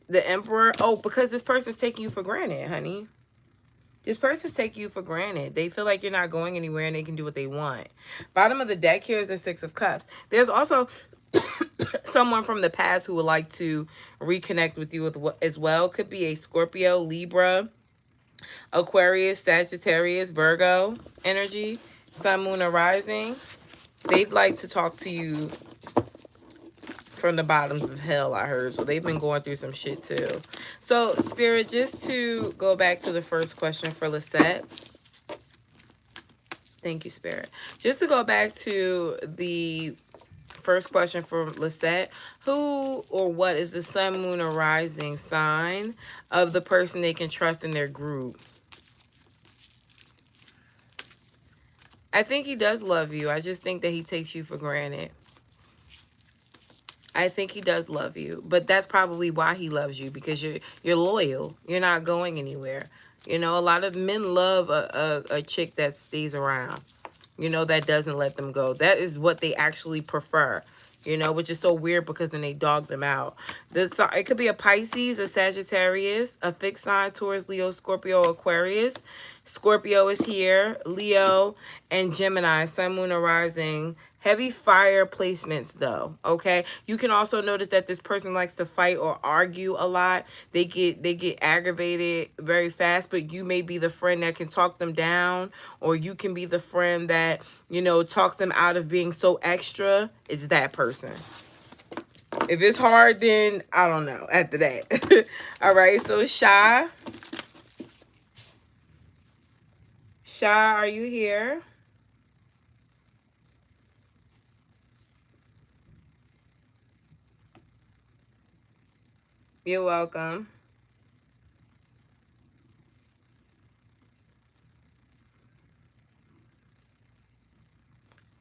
The Emperor. Oh, because this person's taking you for granted, honey. This person's taking you for granted. They feel like you're not going anywhere and they can do what they want. Bottom of the deck here is a Six of Cups. There's also someone from the past who would like to reconnect with you as well. Could be a Scorpio, Libra, Aquarius, Sagittarius, Virgo energy, Sun, Moon, or Rising. They'd like to talk to you from the bottoms of hell, I heard. So they've been going through some shit too. So Spirit, just to go back to the first question for Lisette. Thank you, Spirit. Just to go back to the first question for Lisette. Who or what is the Sun, Moon, or Rising sign of the person they can trust in their group? I think he does love you. I just think that he takes you for granted. I think he does love you, but that's probably why he loves you, because you're loyal. You're not going anywhere. You know, a lot of men love a chick that stays around, you know, that doesn't let them go. That is what they actually prefer, you know, which is so weird because then they dog them out. It could be a Pisces, a Sagittarius, a fixed sign, Taurus, Leo, Scorpio, Aquarius. Scorpio is here, Leo, and Gemini, Sun, Moon, or Rising. Heavy fire placements, though, okay? You can also notice that this person likes to fight or argue a lot. They get aggravated very fast, but you may be the friend that can talk them down, or you can be the friend that, you know, talks them out of being so extra. It's that person. If it's hard, then I don't know after that. All right, so Shy. Shy, are you here? You're welcome.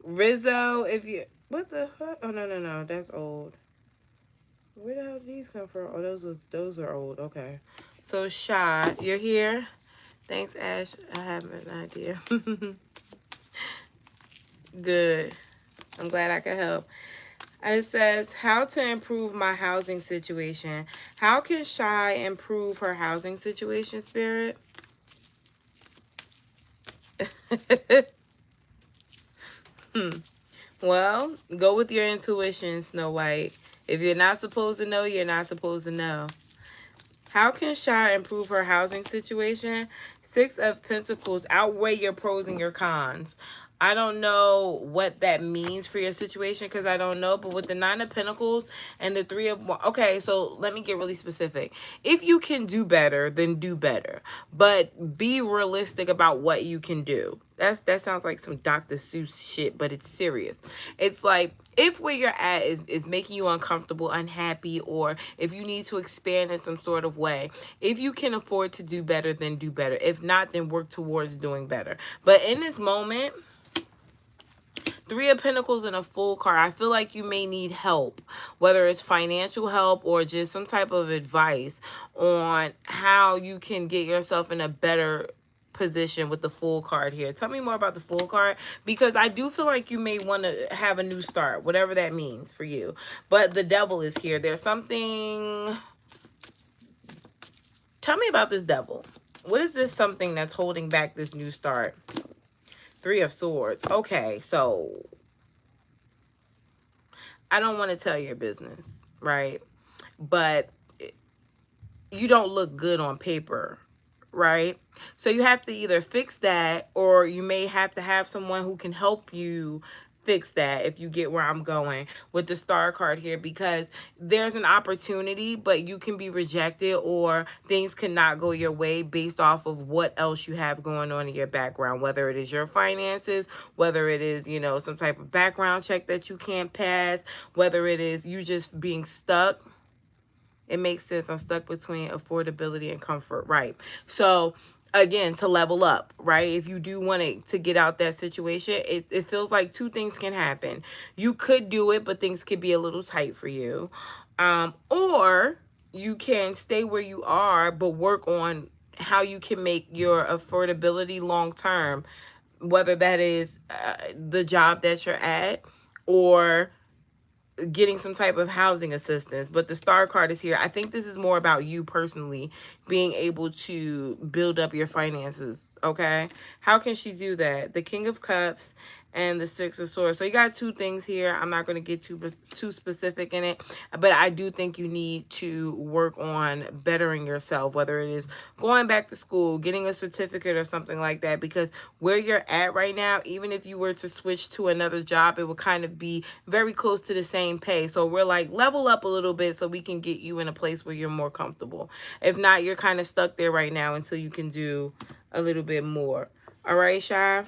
Rizzo, if you... What the fuck? Oh, no. That's old. Where the hell did these come from? Oh, those are old. Okay. So, Shy, you're here? Thanks, Ash. I have an idea. Good. I'm glad I could help. It says, how to improve my housing situation. How can Shy improve her housing situation, Spirit? Well, go with your intuition, Snow White. If you're not supposed to know, you're not supposed to know. How can Shy improve her housing situation? Six of Pentacles. Outweigh your pros and your cons. I don't know what that means for your situation because I don't know. But with the Nine of Pentacles and the Three of... Okay, so let me get really specific. If you can do better, then do better. But be realistic about what you can do. That sounds like some Dr. Seuss shit, but it's serious. It's like, if where you're at is making you uncomfortable, unhappy, or if you need to expand in some sort of way, if you can afford to do better, then do better. If not, then work towards doing better. But in this moment, Three of Pentacles and a Fool card, I feel like you may need help, whether it's financial help or just some type of advice on how you can get yourself in a better position with the Fool card here. Tell me more about the Fool card, because I do feel like you may want to have a new start, whatever that means for you. But the Devil is here. There's something... Tell me about this Devil. What is this something that's holding back this new start? Three of Swords. Okay, so I don't want to tell your business, right? But you don't look good on paper, right? So you have to either fix that, or you may have to have someone who can help you fix that, if you get where I'm going with the Star card here, because there's an opportunity, but you can be rejected, or things cannot go your way based off of what else you have going on in your background, whether it is your finances, whether it is, you know, some type of background check that you can't pass, whether it is you just being stuck. It makes sense. I'm stuck between affordability and comfort, right? So again, to level up, right? If you do want to get out that situation, it feels like two things can happen. You could do it, but things could be a little tight for you. Or you can stay where you are, but work on how you can make your affordability long term, whether that is the job that you're at, or getting some type of housing assistance. But the Star card is here. I think this is more about you personally being able to build up your finances, okay? How can she do that? The King of Cups and the Six of Swords. So you got two things here. I'm not going to get too specific in it, but I do think you need to work on bettering yourself, whether it is going back to school, getting a certificate or something like that, because where you're at right now, even if you were to switch to another job, it would kind of be very close to the same pay. So we're like, level up a little bit so we can get you in a place where you're more comfortable. If not, you're kind of stuck there right now until you can do a little bit more. All right, Shy?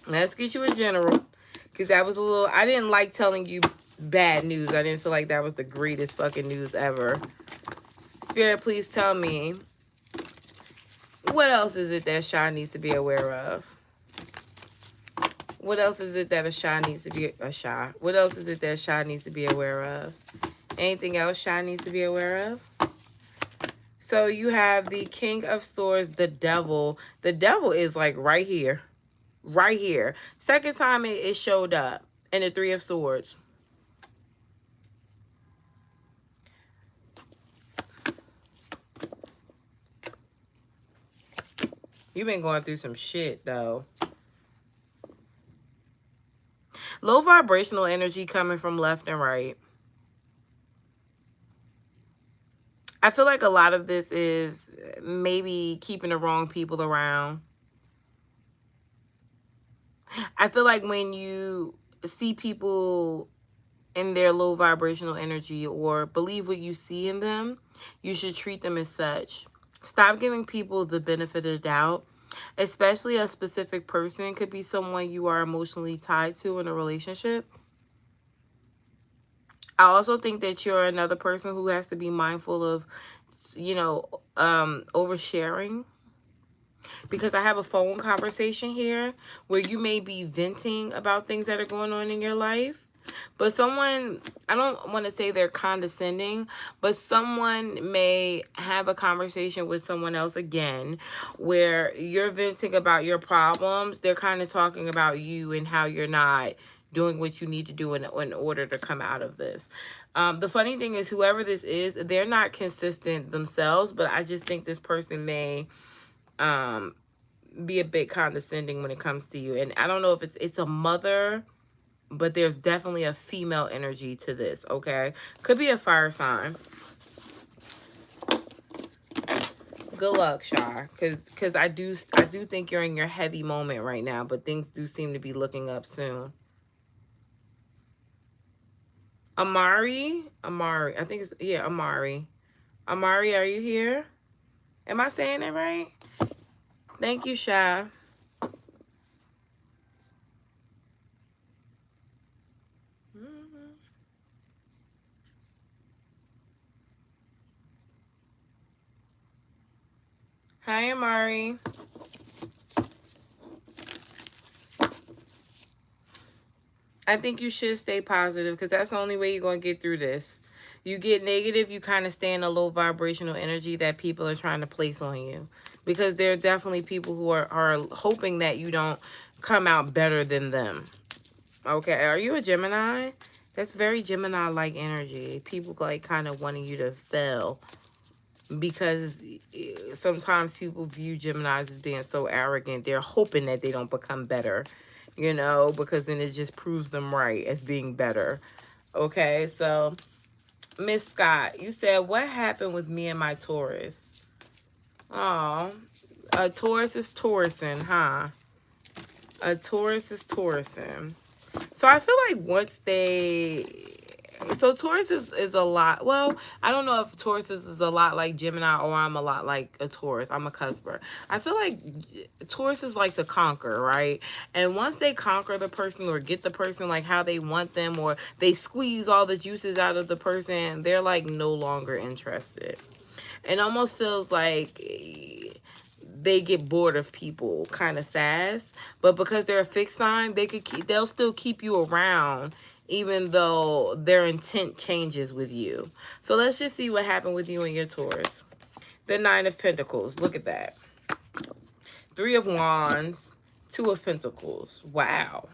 Let's get you a general, because that was a little... I didn't like telling you bad news. I didn't feel like that was the greatest fucking news ever. Spirit, please tell me, what else is it that Shy needs to be aware of? What else is it that Shy needs to be... What else is it that Shy needs to be aware of? Anything else Shy needs to be aware of? So you have the King of Swords, the Devil. The Devil is like right here. Right here. Second time it showed up. And the Three of Swords. You've been going through some shit, though. Low vibrational energy coming from left and right. I feel like a lot of this is maybe keeping the wrong people around. I feel like when you see people in their low vibrational energy, or believe what you see in them, you should treat them as such. Stop giving people the benefit of the doubt, especially a specific person. Could be someone you are emotionally tied to in a relationship. I also think that you're another person who has to be mindful of, you know, oversharing. Because I have a phone conversation here where you may be venting about things that are going on in your life. But someone, I don't want to say they're condescending, but someone may have a conversation with someone else again where you're venting about your problems. They're kind of talking about you and how you're not doing what you need to do in order to come out of this. The funny thing is, whoever this is, they're not consistent themselves, but I just think this person may be a bit condescending when it comes to you. And I don't know if it's a mother, but there's definitely a female energy to this, okay? Could be a fire sign. good luck, Shy, because I do think you're in your heavy moment right now, but things do seem to be looking up soon. Amari, I think it's, yeah, Amari. Amari, are you here? Am I saying it right? Thank you, Shy. Mhm. Hi, Amari. I think you should stay positive because that's the only way you're going to get through this. You get negative, you kind of stay in a low vibrational energy that people are trying to place on you. Because there are definitely people who are hoping that you don't come out better than them. Okay, are you a Gemini? That's very Gemini-like energy. People like kind of wanting you to fail. Because sometimes people view Geminis as being so arrogant. They're hoping that they don't become better, you know, because then it just proves them right as being better. Okay, so Miss Scott, you said, what happened with me and my Taurus? Oh, a Taurus is Taurusing, huh? A Taurus is Taurusing. So I feel like once they, so Taurus is a lot. Well, I don't know if Taurus is a lot like Gemini or I'm a lot like a Taurus. I'm a cusper. I feel like Taurus is like to conquer, right? And once they conquer the person or get the person like how they want them, or they squeeze all the juices out of the person, they're like no longer interested. It almost feels like they get bored of people kind of fast, but because they're a fixed sign, they'll still keep you around even though their intent changes with you. So let's just see what happened with you and your Taurus. The Nine of Pentacles, look at that. Three of Wands, Two of Pentacles. Wow.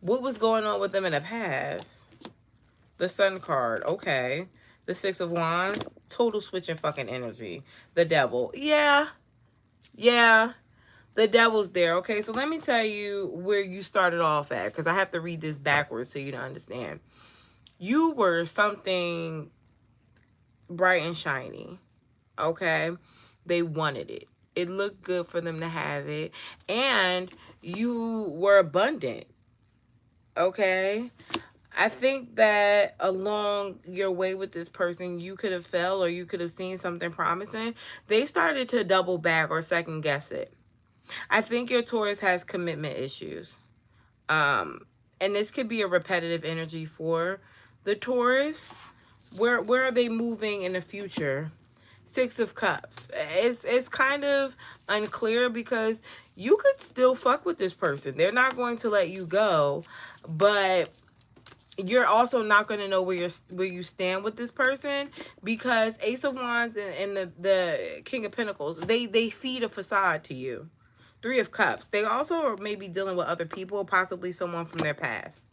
What was going on with them in the past? The Sun card, okay. The Six of Wands, total switch in fucking energy. The Devil, yeah. The Devil's there. Okay, so let me tell you where you started off at, because I have to read this backwards so you to understand. You were something bright and shiny. Okay, they wanted it. It looked good for them to have it, and you were abundant. Okay, I think that along your way with this person, you could have fell or you could have seen something promising. They started to double back or second guess it. I think your Taurus has commitment issues. And this could be a repetitive energy for the Taurus. Where are they moving in the future? Six of Cups. It's kind of unclear because you could still fuck with this person. They're not going to let you go, but you're also not going to know where you stand with this person, because Ace of Wands and the King of Pentacles, they feed a facade to you. Three of Cups. They also are maybe dealing with other people, possibly someone from their past.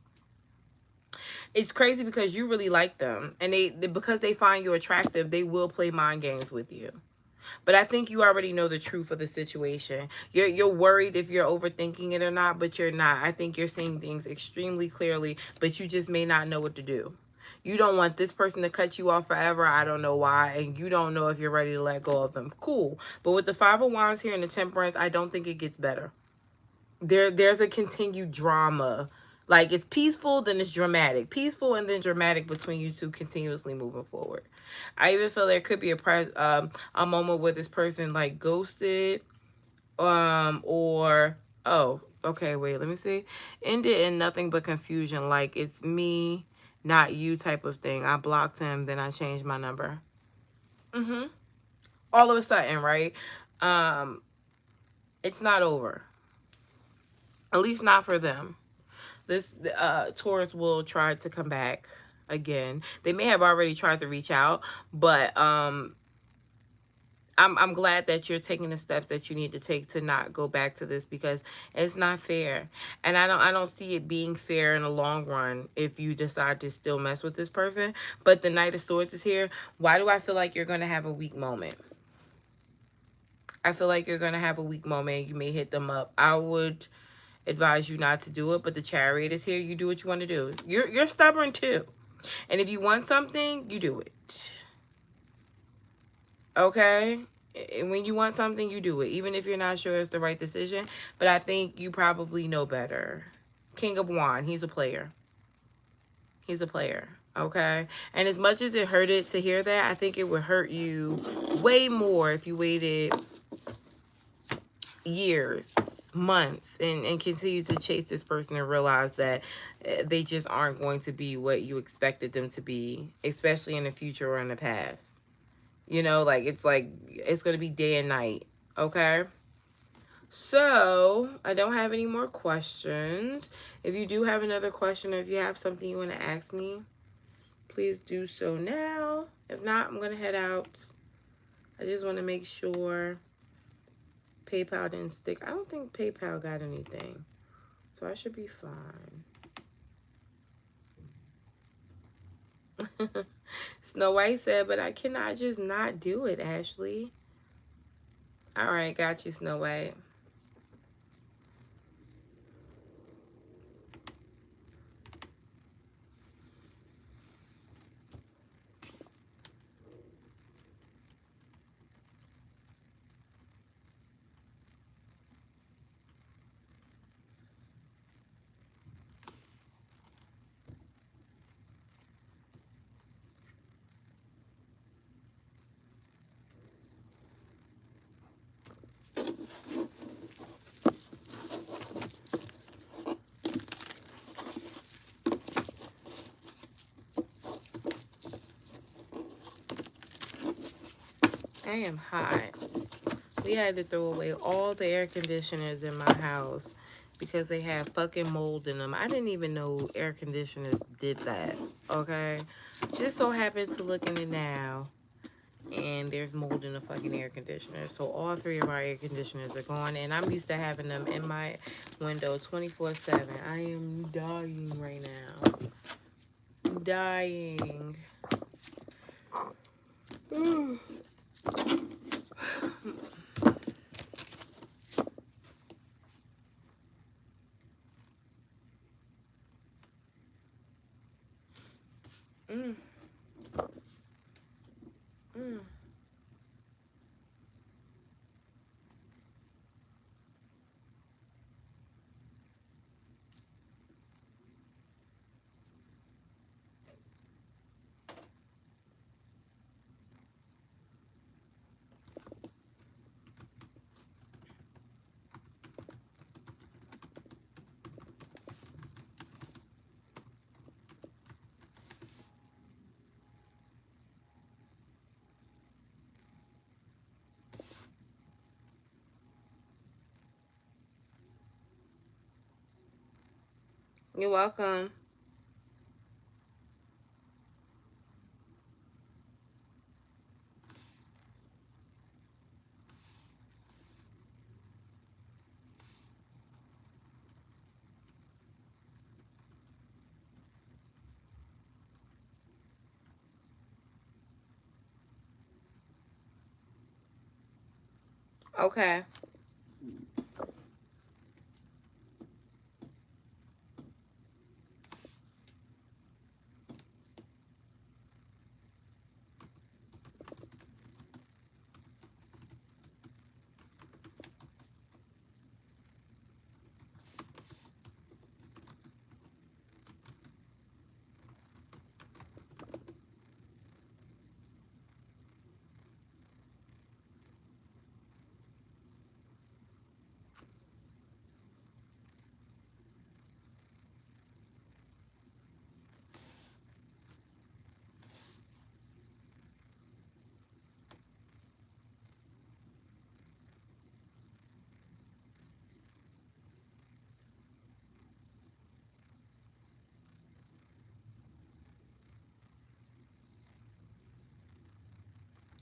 It's crazy because you really like them, and because they find you attractive, they will play mind games with you. But I think you already know the truth of the situation. You're worried if you're overthinking it or not, but you're not. I think you're seeing things extremely clearly, but you just may not know what to do. You don't want this person to cut you off forever. I don't know why. And you don't know if you're ready to let go of them. Cool. But with the Five of Wands here and the Temperance, I don't think it gets better. There's a continued drama. Like, it's peaceful, then it's dramatic. Peaceful and then dramatic between you two continuously moving forward. I even feel there could be a moment where this person like ghosted, or, oh, okay, wait, let me see. Ended in nothing but confusion, like it's me, not you type of thing. I blocked him, then I changed my number. All of a sudden, right? Um, it's not over. At least not for them. This Taurus will try to come back again. They may have already tried to reach out, but I'm glad that you're taking the steps that you need to take to not go back to this, because it's not fair. And I don't see it being fair in the long run if you decide to still mess with this person. But the Knight of Swords is here. Why do I feel like you're going to have a weak moment? I feel like you're going to have a weak moment. You may hit them up. I would advise you not to do it, but the Chariot is here. You do what you want to do. You're stubborn too. And if you want something, you do it. Okay? When you want something, you do it, even if you're not sure it's the right decision. But I think you probably know better. King of Wand, he's a player. He's a player, okay? And as much as it hurted to hear that, I think it would hurt you way more if you waited years, months, and continue to chase this person and realize that they just aren't going to be what you expected them to be, especially in the future or in the past. You know, like it's going to be day and night, okay? So, I don't have any more questions. If you do have another question, or if you have something you want to ask me, please do so now. If not, I'm going to head out. I just want to make sure PayPal didn't stick. I don't think PayPal got anything. So I should be fine. Snow White said, but I cannot just not do it, Ashley. All right, got you, Snow White. I am hot. We had to throw away all the air conditioners in my house because they had fucking mold in them. I didn't even know air conditioners did that, okay? Just so happened to look in it now, and there's mold in the fucking air conditioner. So all three of our air conditioners are gone, and I'm used to having them in my window 24/7. I am dying right now. Dying. Mm, mm. You're welcome. Okay.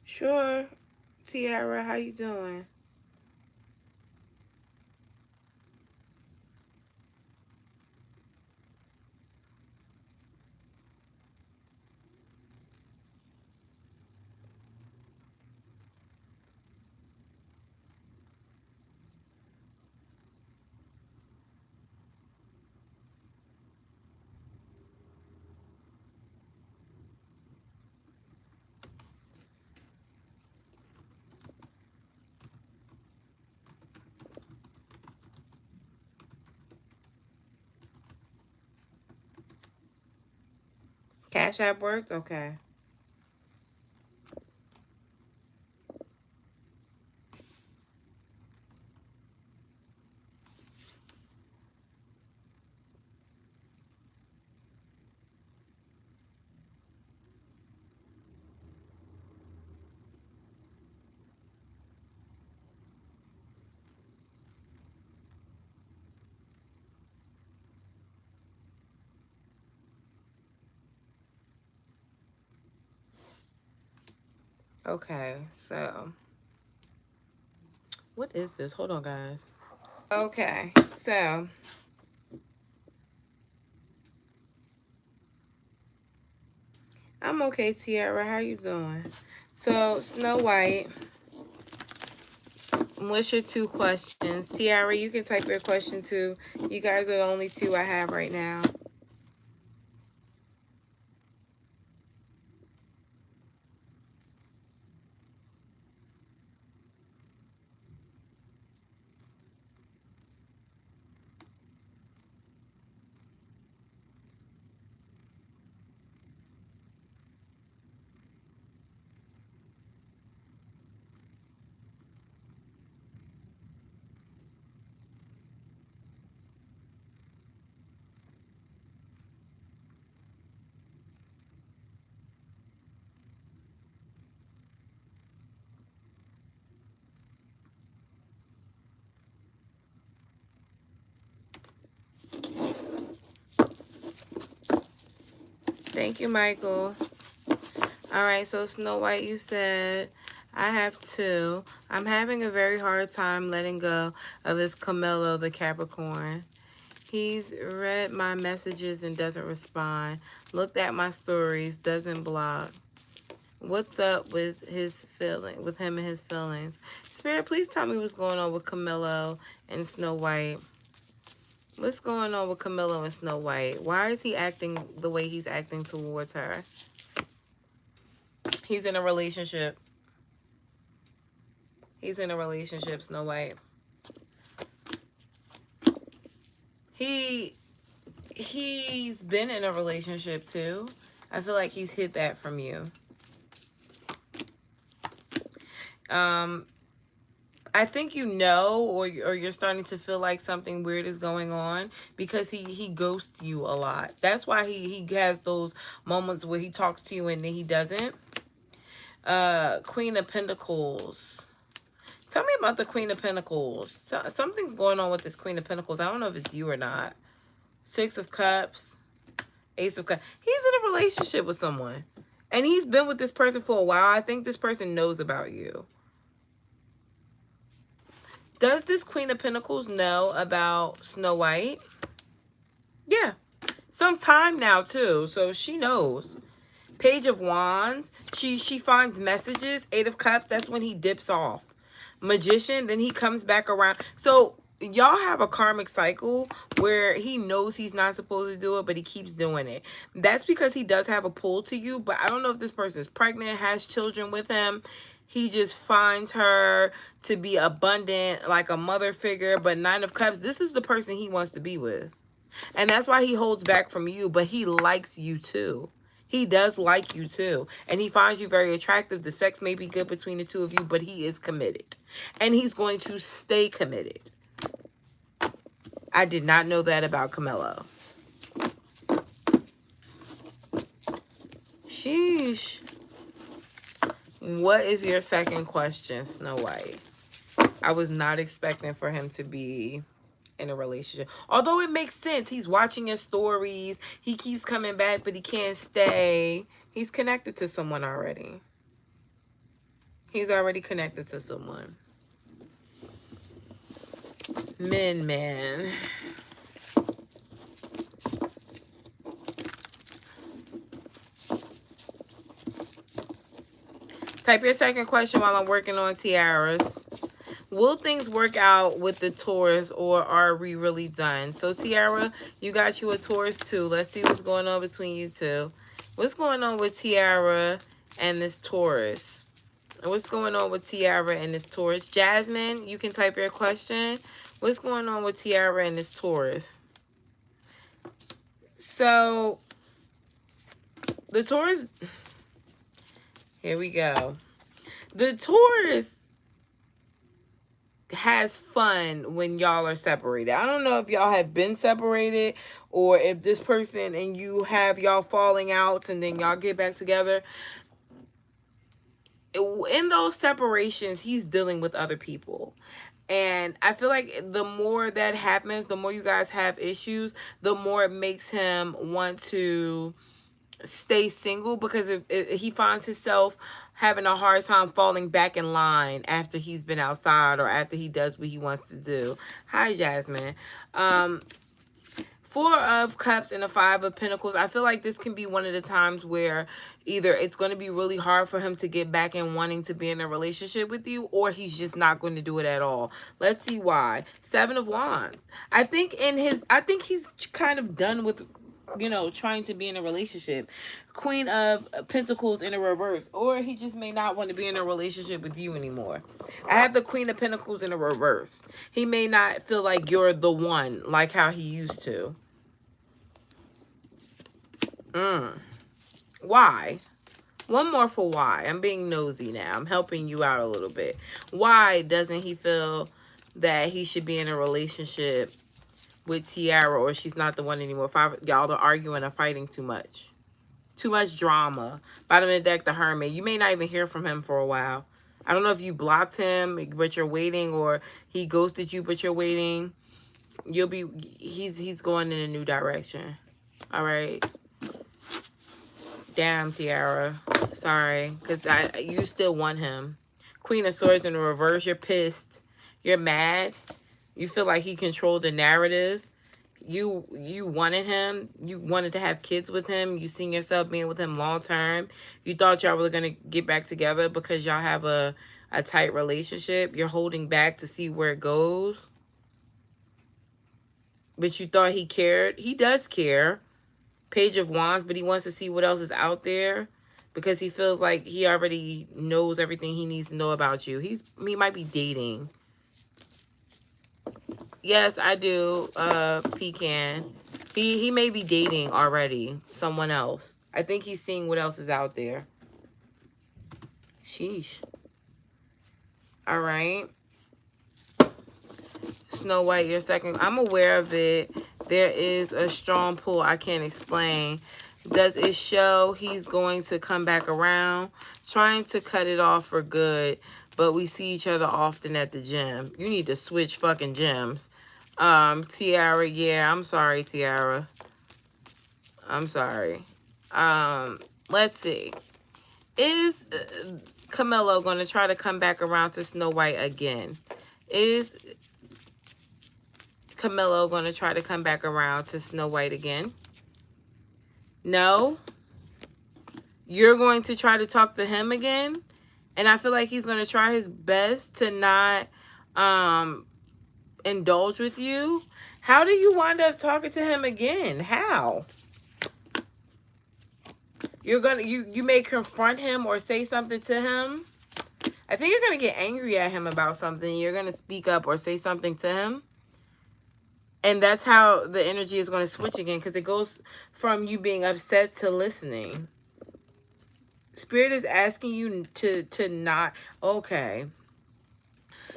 Sure. Tiara, how you doing? Cash App worked? Okay. Okay, so what is this? Hold on, guys. Okay, so I'm okay, Tiara. How you doing? So, Snow White, what's your 2 questions? Tiara, you can type your question too. You guys are the only 2 I have right now. Thank you, Michael. All right, so Snow White, you said, I have 2. I'm having a very hard time letting go of this Camilo, the Capricorn. He's read my messages and doesn't respond. Looked at my stories, doesn't block. What's up with with him and his feelings? Spirit, please tell me what's going on with Camilo and Snow White. What's going on with Camilo and Snow White? Why is he acting the way he's acting towards her? He's in a relationship. He's in a relationship, Snow White. He's been in a relationship too. I feel like he's hid that from you. I think you know, or you're starting to feel like something weird is going on because he ghosts you a lot. That's why he has those moments where he talks to you and then he doesn't. Queen of Pentacles. Tell me about the Queen of Pentacles. Something's going on with this Queen of Pentacles. I don't know if it's you or not. 6 of Cups. Ace of Cups. He's in a relationship with someone. And he's been with this person for a while. I think this person knows about you. Does this Queen of Pentacles know about Snow White? Yeah. Some time now, too. So she knows. Page of Wands. She finds messages. 8 of Cups. That's when he dips off. Magician. Then he comes back around. So y'all have a karmic cycle where he knows he's not supposed to do it, but he keeps doing it. That's because he does have a pull to you, but I don't know if this person is pregnant, has children with him. He just finds her to be abundant, like a mother figure. But 9 of Cups, this is the person he wants to be with. And that's why he holds back from you, but he likes you too. He does like you too. And he finds you very attractive. The sex may be good between the 2 of you, but he is committed. And he's going to stay committed. I did not know that about Camilo. Sheesh. What is your second question, Snow White? I was not expecting for him to be in a relationship. Although it makes sense. He's watching his stories. He keeps coming back, but he can't stay. He's connected to someone already. He's already connected to someone. Man. Type your second question while I'm working on tiaras. Will things work out with the Taurus, or are we really done? So, Tiara, you got you a Taurus too. Let's see what's going on between you two. What's going on with Tiara and this Taurus? What's going on with Tiara and this Taurus? Jasmine, you can type your question. What's going on with Tiara and this Taurus? So, The Taurus, here we go. The Taurus has fun when y'all are separated. I don't know if y'all have been separated or if this person and you have y'all falling out and then y'all get back together. In those separations, he's dealing with other people. And I feel like the more that happens, the more you guys have issues, the more it makes him want to stay single, because if he finds himself having a hard time falling back in line after he's been outside or after he does what he wants to do. Hi, Jasmine. Four of Cups and a Five of Pentacles. I feel like this can be one of the times where either it's going to be really hard for him to get back and wanting to be in a relationship with you, or he's just not going to do it at all. Let's see why. Seven of Wands. I think he's kind of done with, you know, trying to be in a relationship. Queen of Pentacles in a reverse, or he just may not want to be in a relationship with you anymore. I have the Queen of Pentacles in a reverse. He may not feel like you're the one like how he used to. Why? One more for why. I'm being nosy now. I'm helping you out a little bit. Why doesn't he feel that he should be in a relationship with Tiara, or she's not the one anymore? Y'all are arguing and fighting too much. Too much drama. Bottom of the deck, the Hermit. You may not even hear from him for a while. I don't know if you blocked him, but you're waiting, or he ghosted you, but you're waiting. He's going in a new direction. All right. Damn, Tiara. Sorry, because you still want him. Queen of Swords in the reverse. You're pissed. You're mad. You feel like he controlled the narrative. You wanted him. You wanted to have kids with him. You seen yourself being with him long term. You thought y'all were going to get back together because y'all have a tight relationship. You're holding back to see where it goes. But you thought he cared. He does care. Page of Wands, but he wants to see what else is out there because he feels like he already knows everything he needs to know about you. He might be dating. Yes, I do, Pecan. He may be dating already someone else. I think he's seeing what else is out there. Sheesh. All right. Snow White, your second. I'm aware of it. There is a strong pull I can't explain. Does it show he's going to come back around? Trying to cut it off for good, but we see each other often at the gym. You need to switch fucking gyms. Tiara, yeah, I'm sorry, Tiara. I'm sorry. Let's see. Is Camilo going to try to come back around to Snow White again? Is Camilo going to try to come back around to Snow White again? No? You're going to try to talk to him again? And I feel like he's going to try his best to not indulge with you. How do you wind up talking to him again? How? You're going to, you may confront him or say something to him. I think you're going to get angry at him about something. You're going to speak up or say something to him. And that's how the energy is going to switch again, because it goes from you being upset to listening. Spirit is asking you to not. Okay.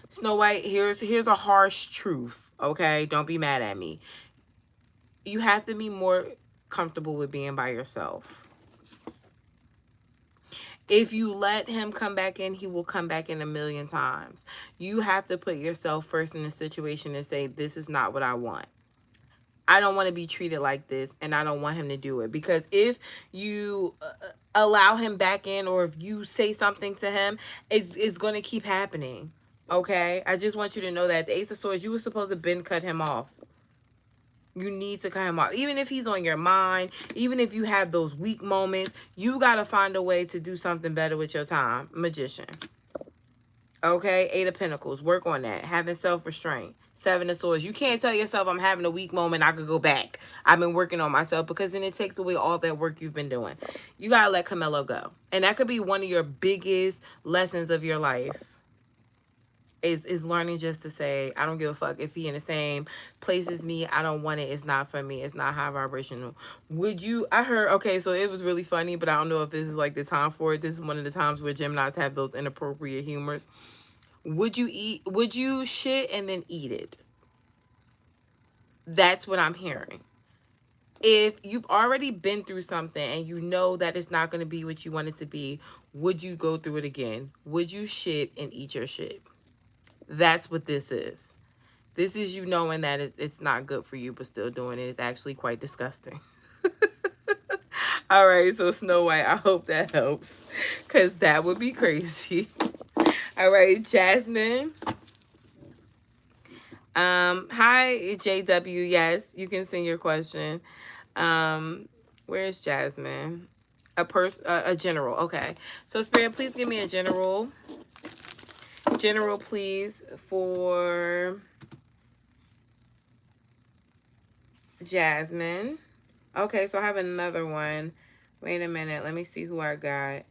Snow White, here's a harsh truth. Okay, don't be mad at me. You have to be more comfortable with being by yourself. If you let him come back in, he will come back in a million times. You have to put yourself first in the situation and say, this is not what I want. I don't want to be treated like this, and I don't want him to do it. Because if you allow him back in, or if you say something to him, it's going to keep happening. Okay? I just want you to know that. The Ace of Swords, you were supposed to been cut him off. You need to cut him off. Even if he's on your mind, even if you have those weak moments, you got to find a way to do something better with your time. Magician. Okay? Eight of Pentacles. Work on that. Having self-restraint. Seven of Swords. You can't tell yourself, I'm having a weak moment, I could go back. I've been working on myself, because then it takes away all that work you've been doing. You got to let Camilo go. And that could be one of your biggest lessons of your life. is learning just to say, I don't give a fuck if he in the same place as me. I don't want it. It's not for me. It's not high vibrational. Would you, I heard, okay, so it was really funny, but I don't know if this is like the time for it. This is one of the times where Geminis have those inappropriate humors. Would you shit and then eat it? That's what I'm hearing. If you've already been through something and you know that it's not going to be what you want it to be, would you go through it again? Would you shit and eat your shit? That's what this is. This is you knowing that it's not good for you, but still doing it. It's actually quite disgusting. All right, so Snow White, I hope that helps, because that would be crazy. All right, Jasmine. Hi, JW. Yes, you can send your question. Where's Jasmine? A general. Okay. So Spirit, please give me a general. General, please, for Jasmine. Okay, so I have another one. Wait a minute. Let me see who I got.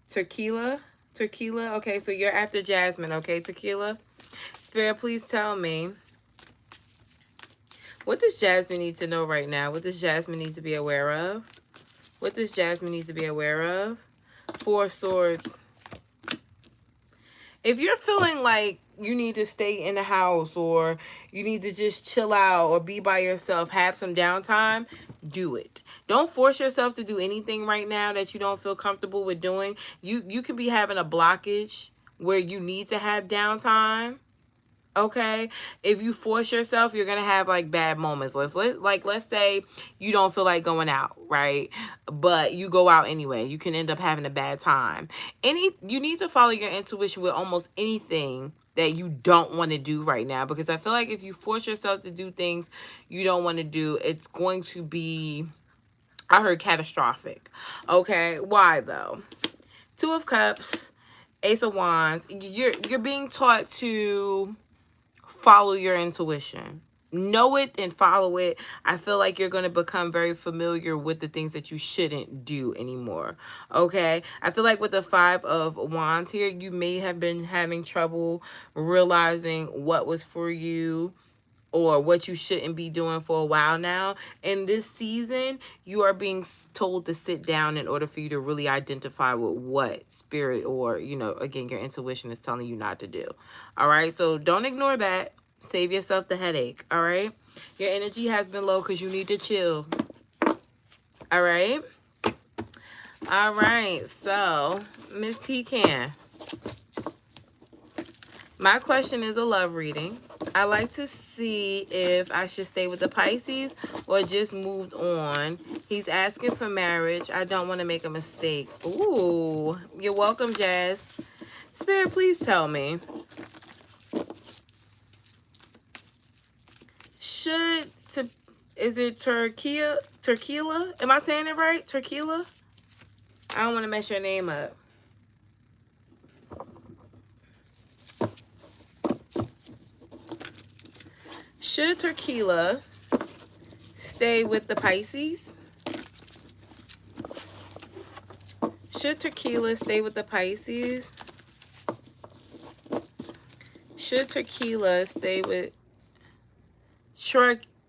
Tequila. Tequila. Okay, so you're after Jasmine. Okay, Tequila. Spirit, please tell me. What does Jasmine need to know right now? What does Jasmine need to be aware of? What does Jasmine need to be aware of? Four Swords. If you're feeling like you need to stay in the house, or you need to just chill out or be by yourself, have some downtime, do it. Don't force yourself to do anything right now that you don't feel comfortable with doing. You could be having a blockage where you need to have downtime. Okay, if you force yourself, you're gonna have like bad moments. Let's say you don't feel like going out, right? But you go out anyway. You can end up having a bad time. You need to follow your intuition with almost anything that you don't want to do right now, because I feel like if you force yourself to do things you don't want to do, it's going to be, I heard, catastrophic. Okay, why though? Two of Cups, Ace of Wands. You're being taught to follow your intuition. Know it and follow it. I feel like you're going to become very familiar with the things that you shouldn't do anymore. Okay? I feel like with the Five of Wands here, you may have been having trouble realizing what was for you or what you shouldn't be doing for a while now. In this season, you are being told to sit down in order for you to really identify with what spirit, or, you know, again, your intuition is telling you not to do. All right, so don't ignore that. Save yourself the headache. All right, your energy has been low because you need to chill. All right. All right, so Miss Pecan, my question is a love reading. I like to see if I should stay with the Pisces or just moved on. He's asking for marriage. I don't want to make a mistake. Ooh, you're welcome, Jazz. Spirit, please tell me. Is it Tequila? Am I saying it right? Tequila? I don't want to mess your name up. Should Tequila stay with the Pisces? Should Tequila stay with the Pisces? Should Tequila stay with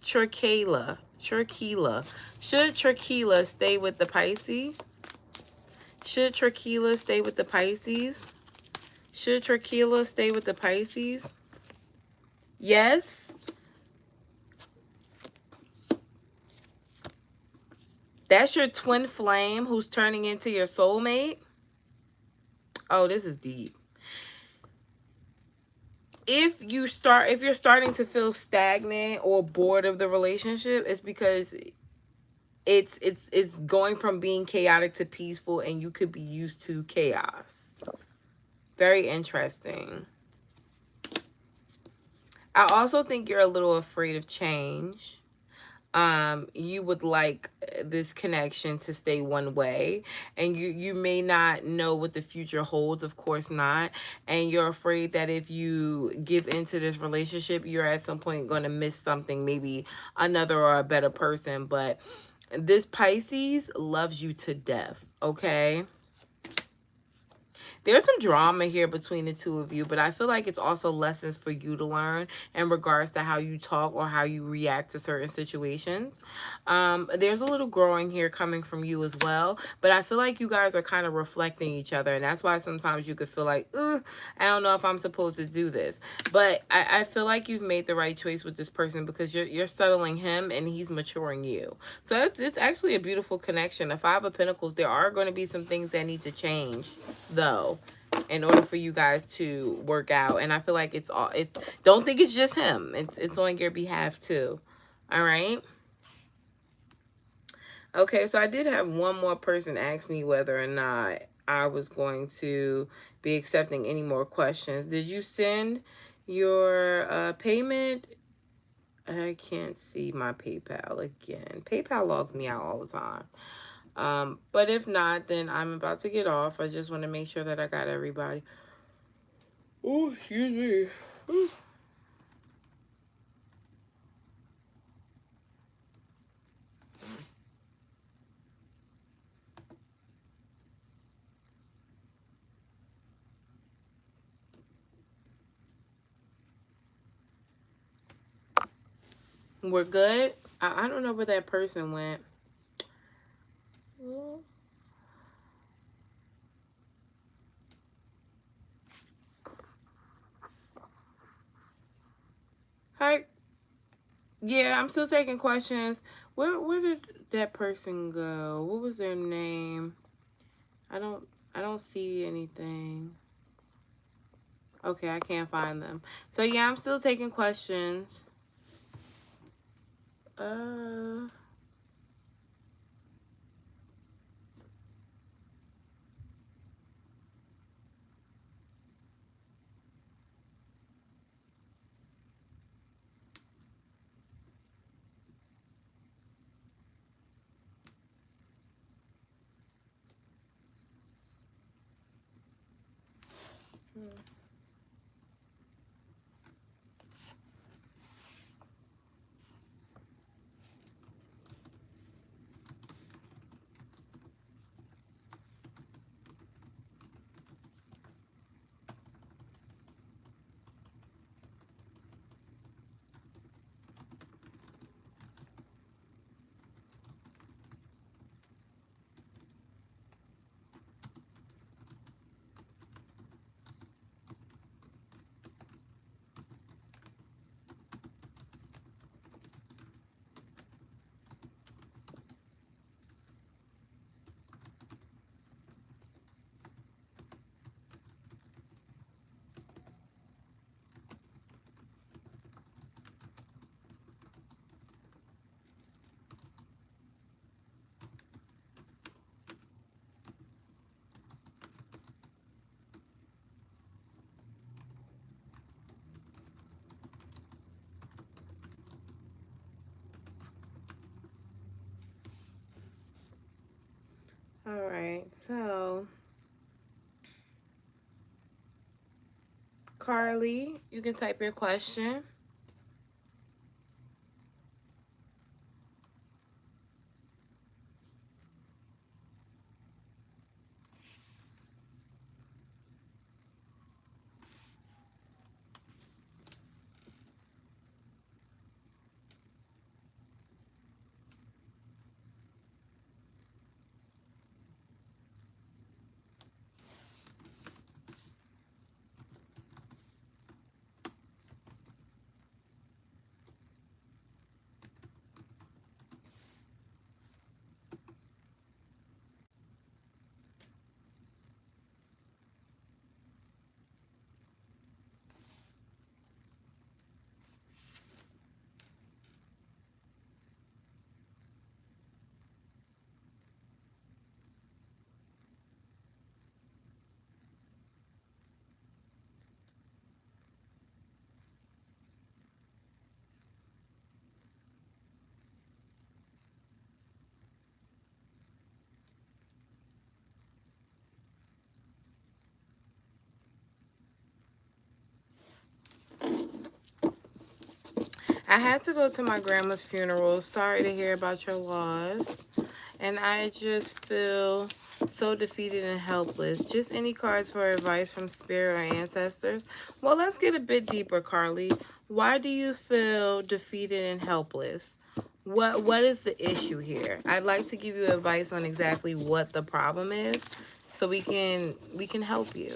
Tequila? Should Tequila stay with the Pisces? Should Tequila stay with the Pisces? Should Tequila stay with the Pisces? Yes? That's your twin flame who's turning into your soulmate? Oh, this is deep. If you're starting to feel stagnant or bored of the relationship, it's because it's going from being chaotic to peaceful, and you could be used to chaos. Very interesting. I also think you're a little afraid of change. You would like this connection to stay one way, and you may not know what the future holds, of course not, and you're afraid that if you give into this relationship, you're at some point going to miss something, maybe another or a better person. But this Pisces loves you to death, okay? There's some drama here between the two of you, but I feel like it's also lessons for you to learn in regards to how you talk or how you react to certain situations. There's a little growing here coming from you as well, but I feel like you guys are kind of reflecting each other, and that's why sometimes you could feel like, I don't know if I'm supposed to do this. But I feel like you've made the right choice with this person because you're settling him and he's maturing you. So it's actually a beautiful connection. The Five of Pentacles, there are going to be some things that need to change, though, in order for you guys to work out. And I feel like it's don't think it's just him. It's on your behalf too. All right. Okay, so I did have one more person ask me whether or not I was going to be accepting any more questions. Did you send your payment? I can't see my PayPal again. PayPal logs me out all the time. But if not, then I'm about to get off. I just want to make sure that I got everybody. Oh, excuse me. Ooh. We're good. I don't know where that person went. Hi. Yeah, I'm still taking questions. Where did that person go? What was their name? I don't see anything. Okay, I can't find them. So yeah, I'm still taking questions. Uh all right. So, Carly, you can type your question. I had to go to my grandma's funeral. Sorry to hear about your loss. And I just feel so defeated and helpless. Just any cards for advice from spirit or ancestors? Well, let's get a bit deeper, Carly. Why do you feel defeated and helpless? What is the issue here? I'd like to give you advice on exactly what the problem is so we can help you.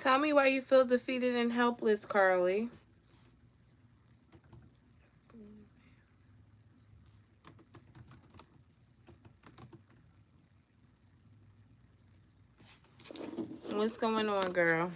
Tell me why you feel defeated and helpless, Carly. What's going on, girl?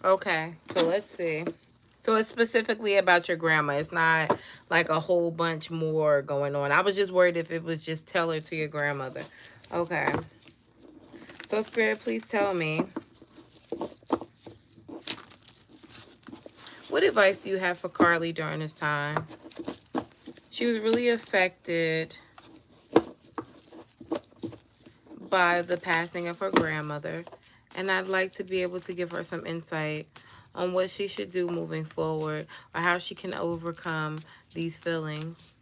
Okay, so let's see. So it's specifically about your grandma. It's not like a whole bunch more going on. I was just worried if it was just tailored to your grandmother. Okay. So Spirit, please tell me, what advice do you have for Carly during this time? She was really affected by the passing of her grandmother, and I'd like to be able to give her some insight on what she should do moving forward or how she can overcome these feelings.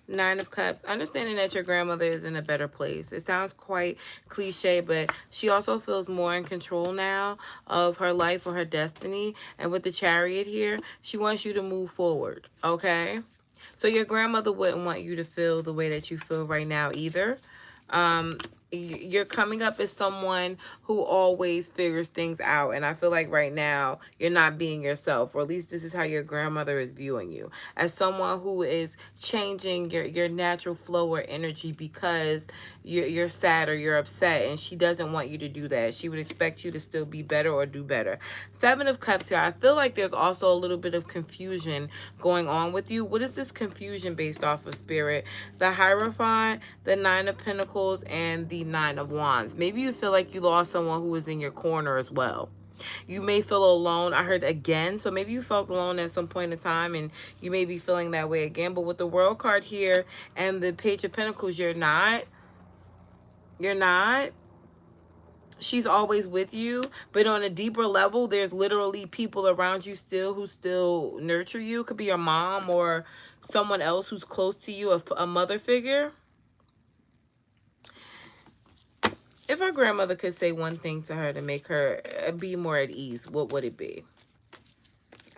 Nine of Cups, understanding that your grandmother is in a better place. It sounds quite cliche, but she also feels more in control now of her life or her destiny. And with the Chariot here, she wants you to move forward, okay? So your grandmother wouldn't want you to feel the way that you feel right now either. Um, you're coming up as someone who always figures things out, and I feel like right now you're not being yourself, or at least this is how your grandmother is viewing you, as someone who is changing your natural flow or energy because you're sad or you're upset, and she doesn't want you to do that. She would expect you to still be better or do better. Seven of Cups here, I feel like there's also a little bit of confusion going on with you. What is this confusion based off of, Spirit? The Hierophant, the Nine of Pentacles, and the Nine of Wands. Maybe you feel like you lost someone who was in your corner as well. You may feel alone. I heard again. So maybe you felt alone at some point in time and you may be feeling that way again. But with the World card here and the Page of Pentacles, you're not. You're not. She's always with you, but on a deeper level, there's literally people around you still who still nurture you. It could be your mom or someone else who's close to you, a mother figure. If our grandmother could say one thing to her to make her be more at ease, what would it be?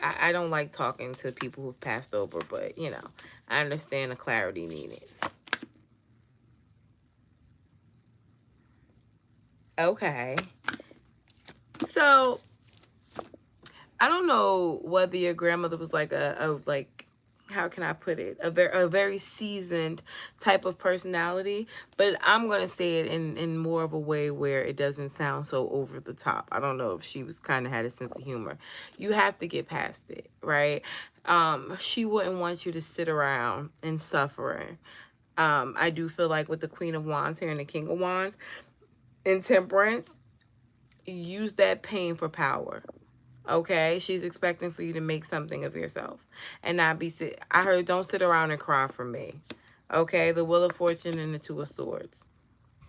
I don't like talking to people who've passed over, but, you know, I understand the clarity needed. Okay. So, I don't know whether your grandmother was like how can I put it? A very seasoned type of personality, but I'm going to say it in more of a way where it doesn't sound so over the top. I don't know if she was kind of had a sense of humor. You have to get past it, right? She wouldn't want you to sit around and suffer. I do feel like with the Queen of Wands here and the King of Wands in Temperance, use that pain for power. Okay, she's expecting for you to make something of yourself and not be I heard don't sit around and cry for me. Okay, the Wheel of Fortune and the Two of Swords.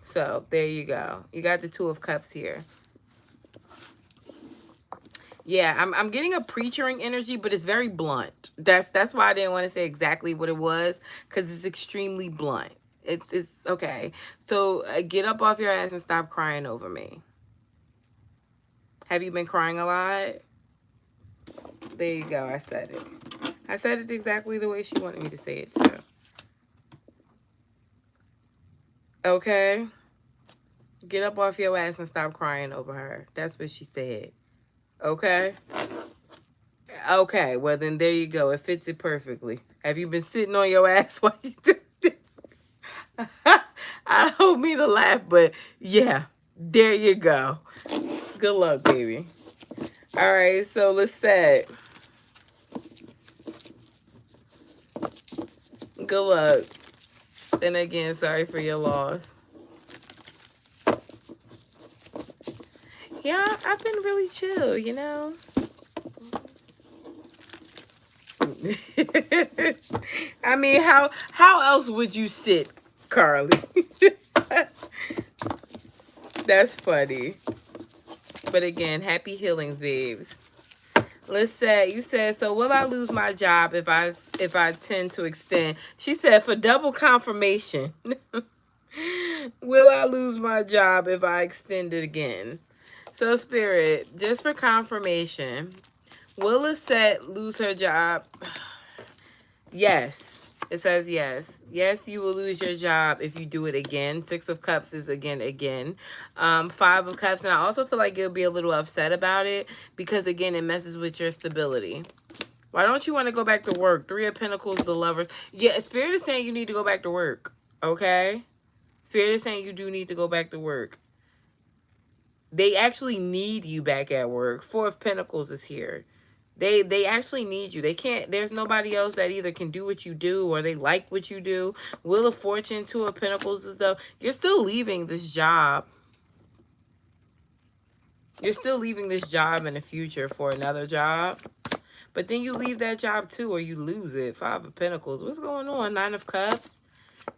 So there you go. You got the Two of Cups here. Yeah, I'm getting a preachering energy, but it's very blunt. That's why I didn't want to say exactly what it was, because it's extremely blunt. It's okay. So get up off your ass and stop crying over me. Have you been crying a lot? There you go. I said it. I said it exactly the way she wanted me to say it too. Okay? Get up off your ass and stop crying over her. That's what she said. Okay? Okay, well then there you go. It fits it perfectly. Have you been sitting on your ass while you do this? I don't mean to laugh, but yeah, there you go. Good luck, baby. All right, so let's set. Good luck. And again, sorry for your loss. Yeah, I've been really chill, you know. I mean, how else would you sit, Carly? That's funny. But again, happy healings, babes. Let's say you said, so will I lose my job if I tend to extend? She said, for double confirmation. Will I lose my job if I extend it again? So Spirit, just for confirmation, will Lisette lose her job? Yes. It says yes. Yes, you will lose your job if you do it again. Six of Cups is again. Five of Cups. And I also feel like you'll be a little upset about it because, again, it messes with your stability. Why don't you want to go back to work? Three of Pentacles, the Lovers. Yeah, Spirit is saying you need to go back to work. Okay? Spirit is saying you do need to go back to work. They actually need you back at work. Four of Pentacles is here. They actually need you. They can't, there's nobody else that either can do what you do or they like what you do. Wheel of Fortune, Two of Pentacles and stuff. You're still leaving this job. You're still leaving this job in the future for another job. But then you leave that job too or you lose it. Five of Pentacles. What's going on? Nine of Cups.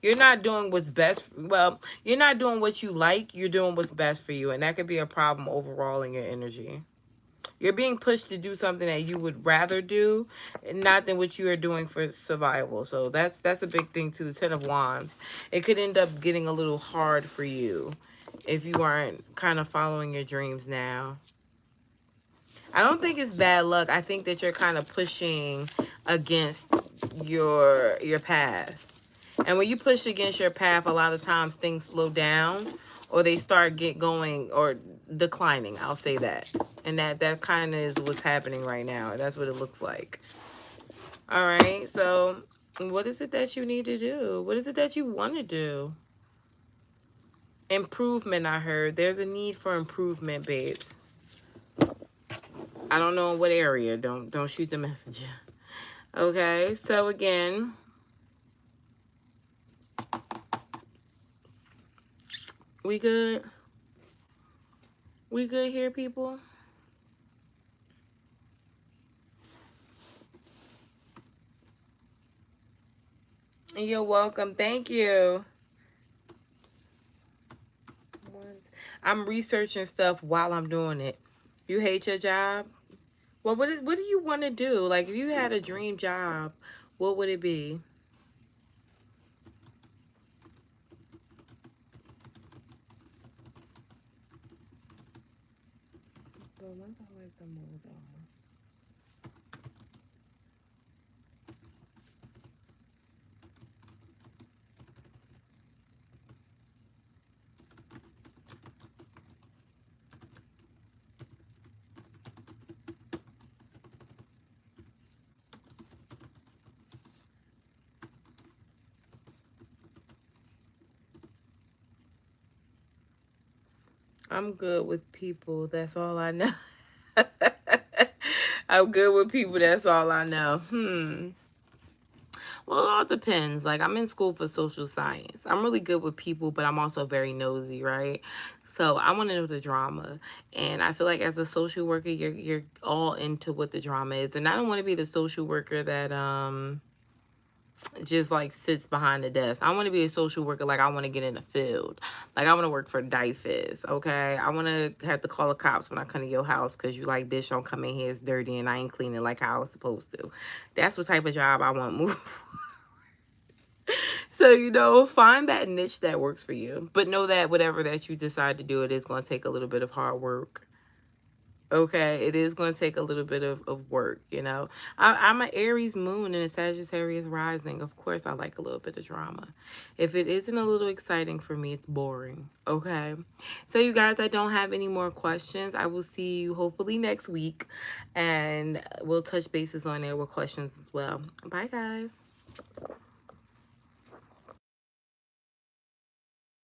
You're not doing what's best. Well, you're not doing what you like. You're doing what's best for you. And that could be a problem overall in your energy. You're being pushed to do something that you would rather do, not than what you are doing for survival. So that's a big thing too. Ten of Wands. It could end up getting a little hard for you if you aren't kind of following your dreams now. I don't think it's bad luck. I think that you're kind of pushing against your path. And when you push against your path, a lot of times things slow down or they start going or declining. I'll say that. And that kind of is what's happening right now. That's what it looks like. All right. So what is it that you need to do? What is it that you want to do? Improvement, I heard. There's a need for improvement, babes. I don't know in what area. Don't shoot the messenger. Okay. So again, we good? We good here, people? You're welcome. Thank you. I'm researching stuff while I'm doing it. You hate your job? Well, what do you want to do? Like, if you had a dream job, what would it be? I'm good with people. That's all I know. I'm good with people. That's all I know. Well, it all depends. Like, I'm in school for social science. I'm really good with people, but I'm also very nosy, right? So I want to know the drama. And I feel like as a social worker, you're all into what the drama is. And I don't want to be the social worker that just like sits behind the desk. I want to be a social worker. Like I want to get in the field. Like I want to work for DIFIS. Okay. I want to have to call the cops when I come to your house because you like, bitch, don't come in here. It's dirty and I ain't cleaning like how I was supposed to. That's what type of job I want moving forward. So, you know, find that niche that works for you. But know that whatever that you decide to do, it is going to take a little bit of hard work. Okay, it is going to take a little bit of work, you know. I'm an Aries moon and a Sagittarius rising. Of course, I like a little bit of drama. If it isn't a little exciting for me, it's boring. Okay. So, you guys, I don't have any more questions. I will see you hopefully next week. And we'll touch bases on there with questions as well. Bye, guys.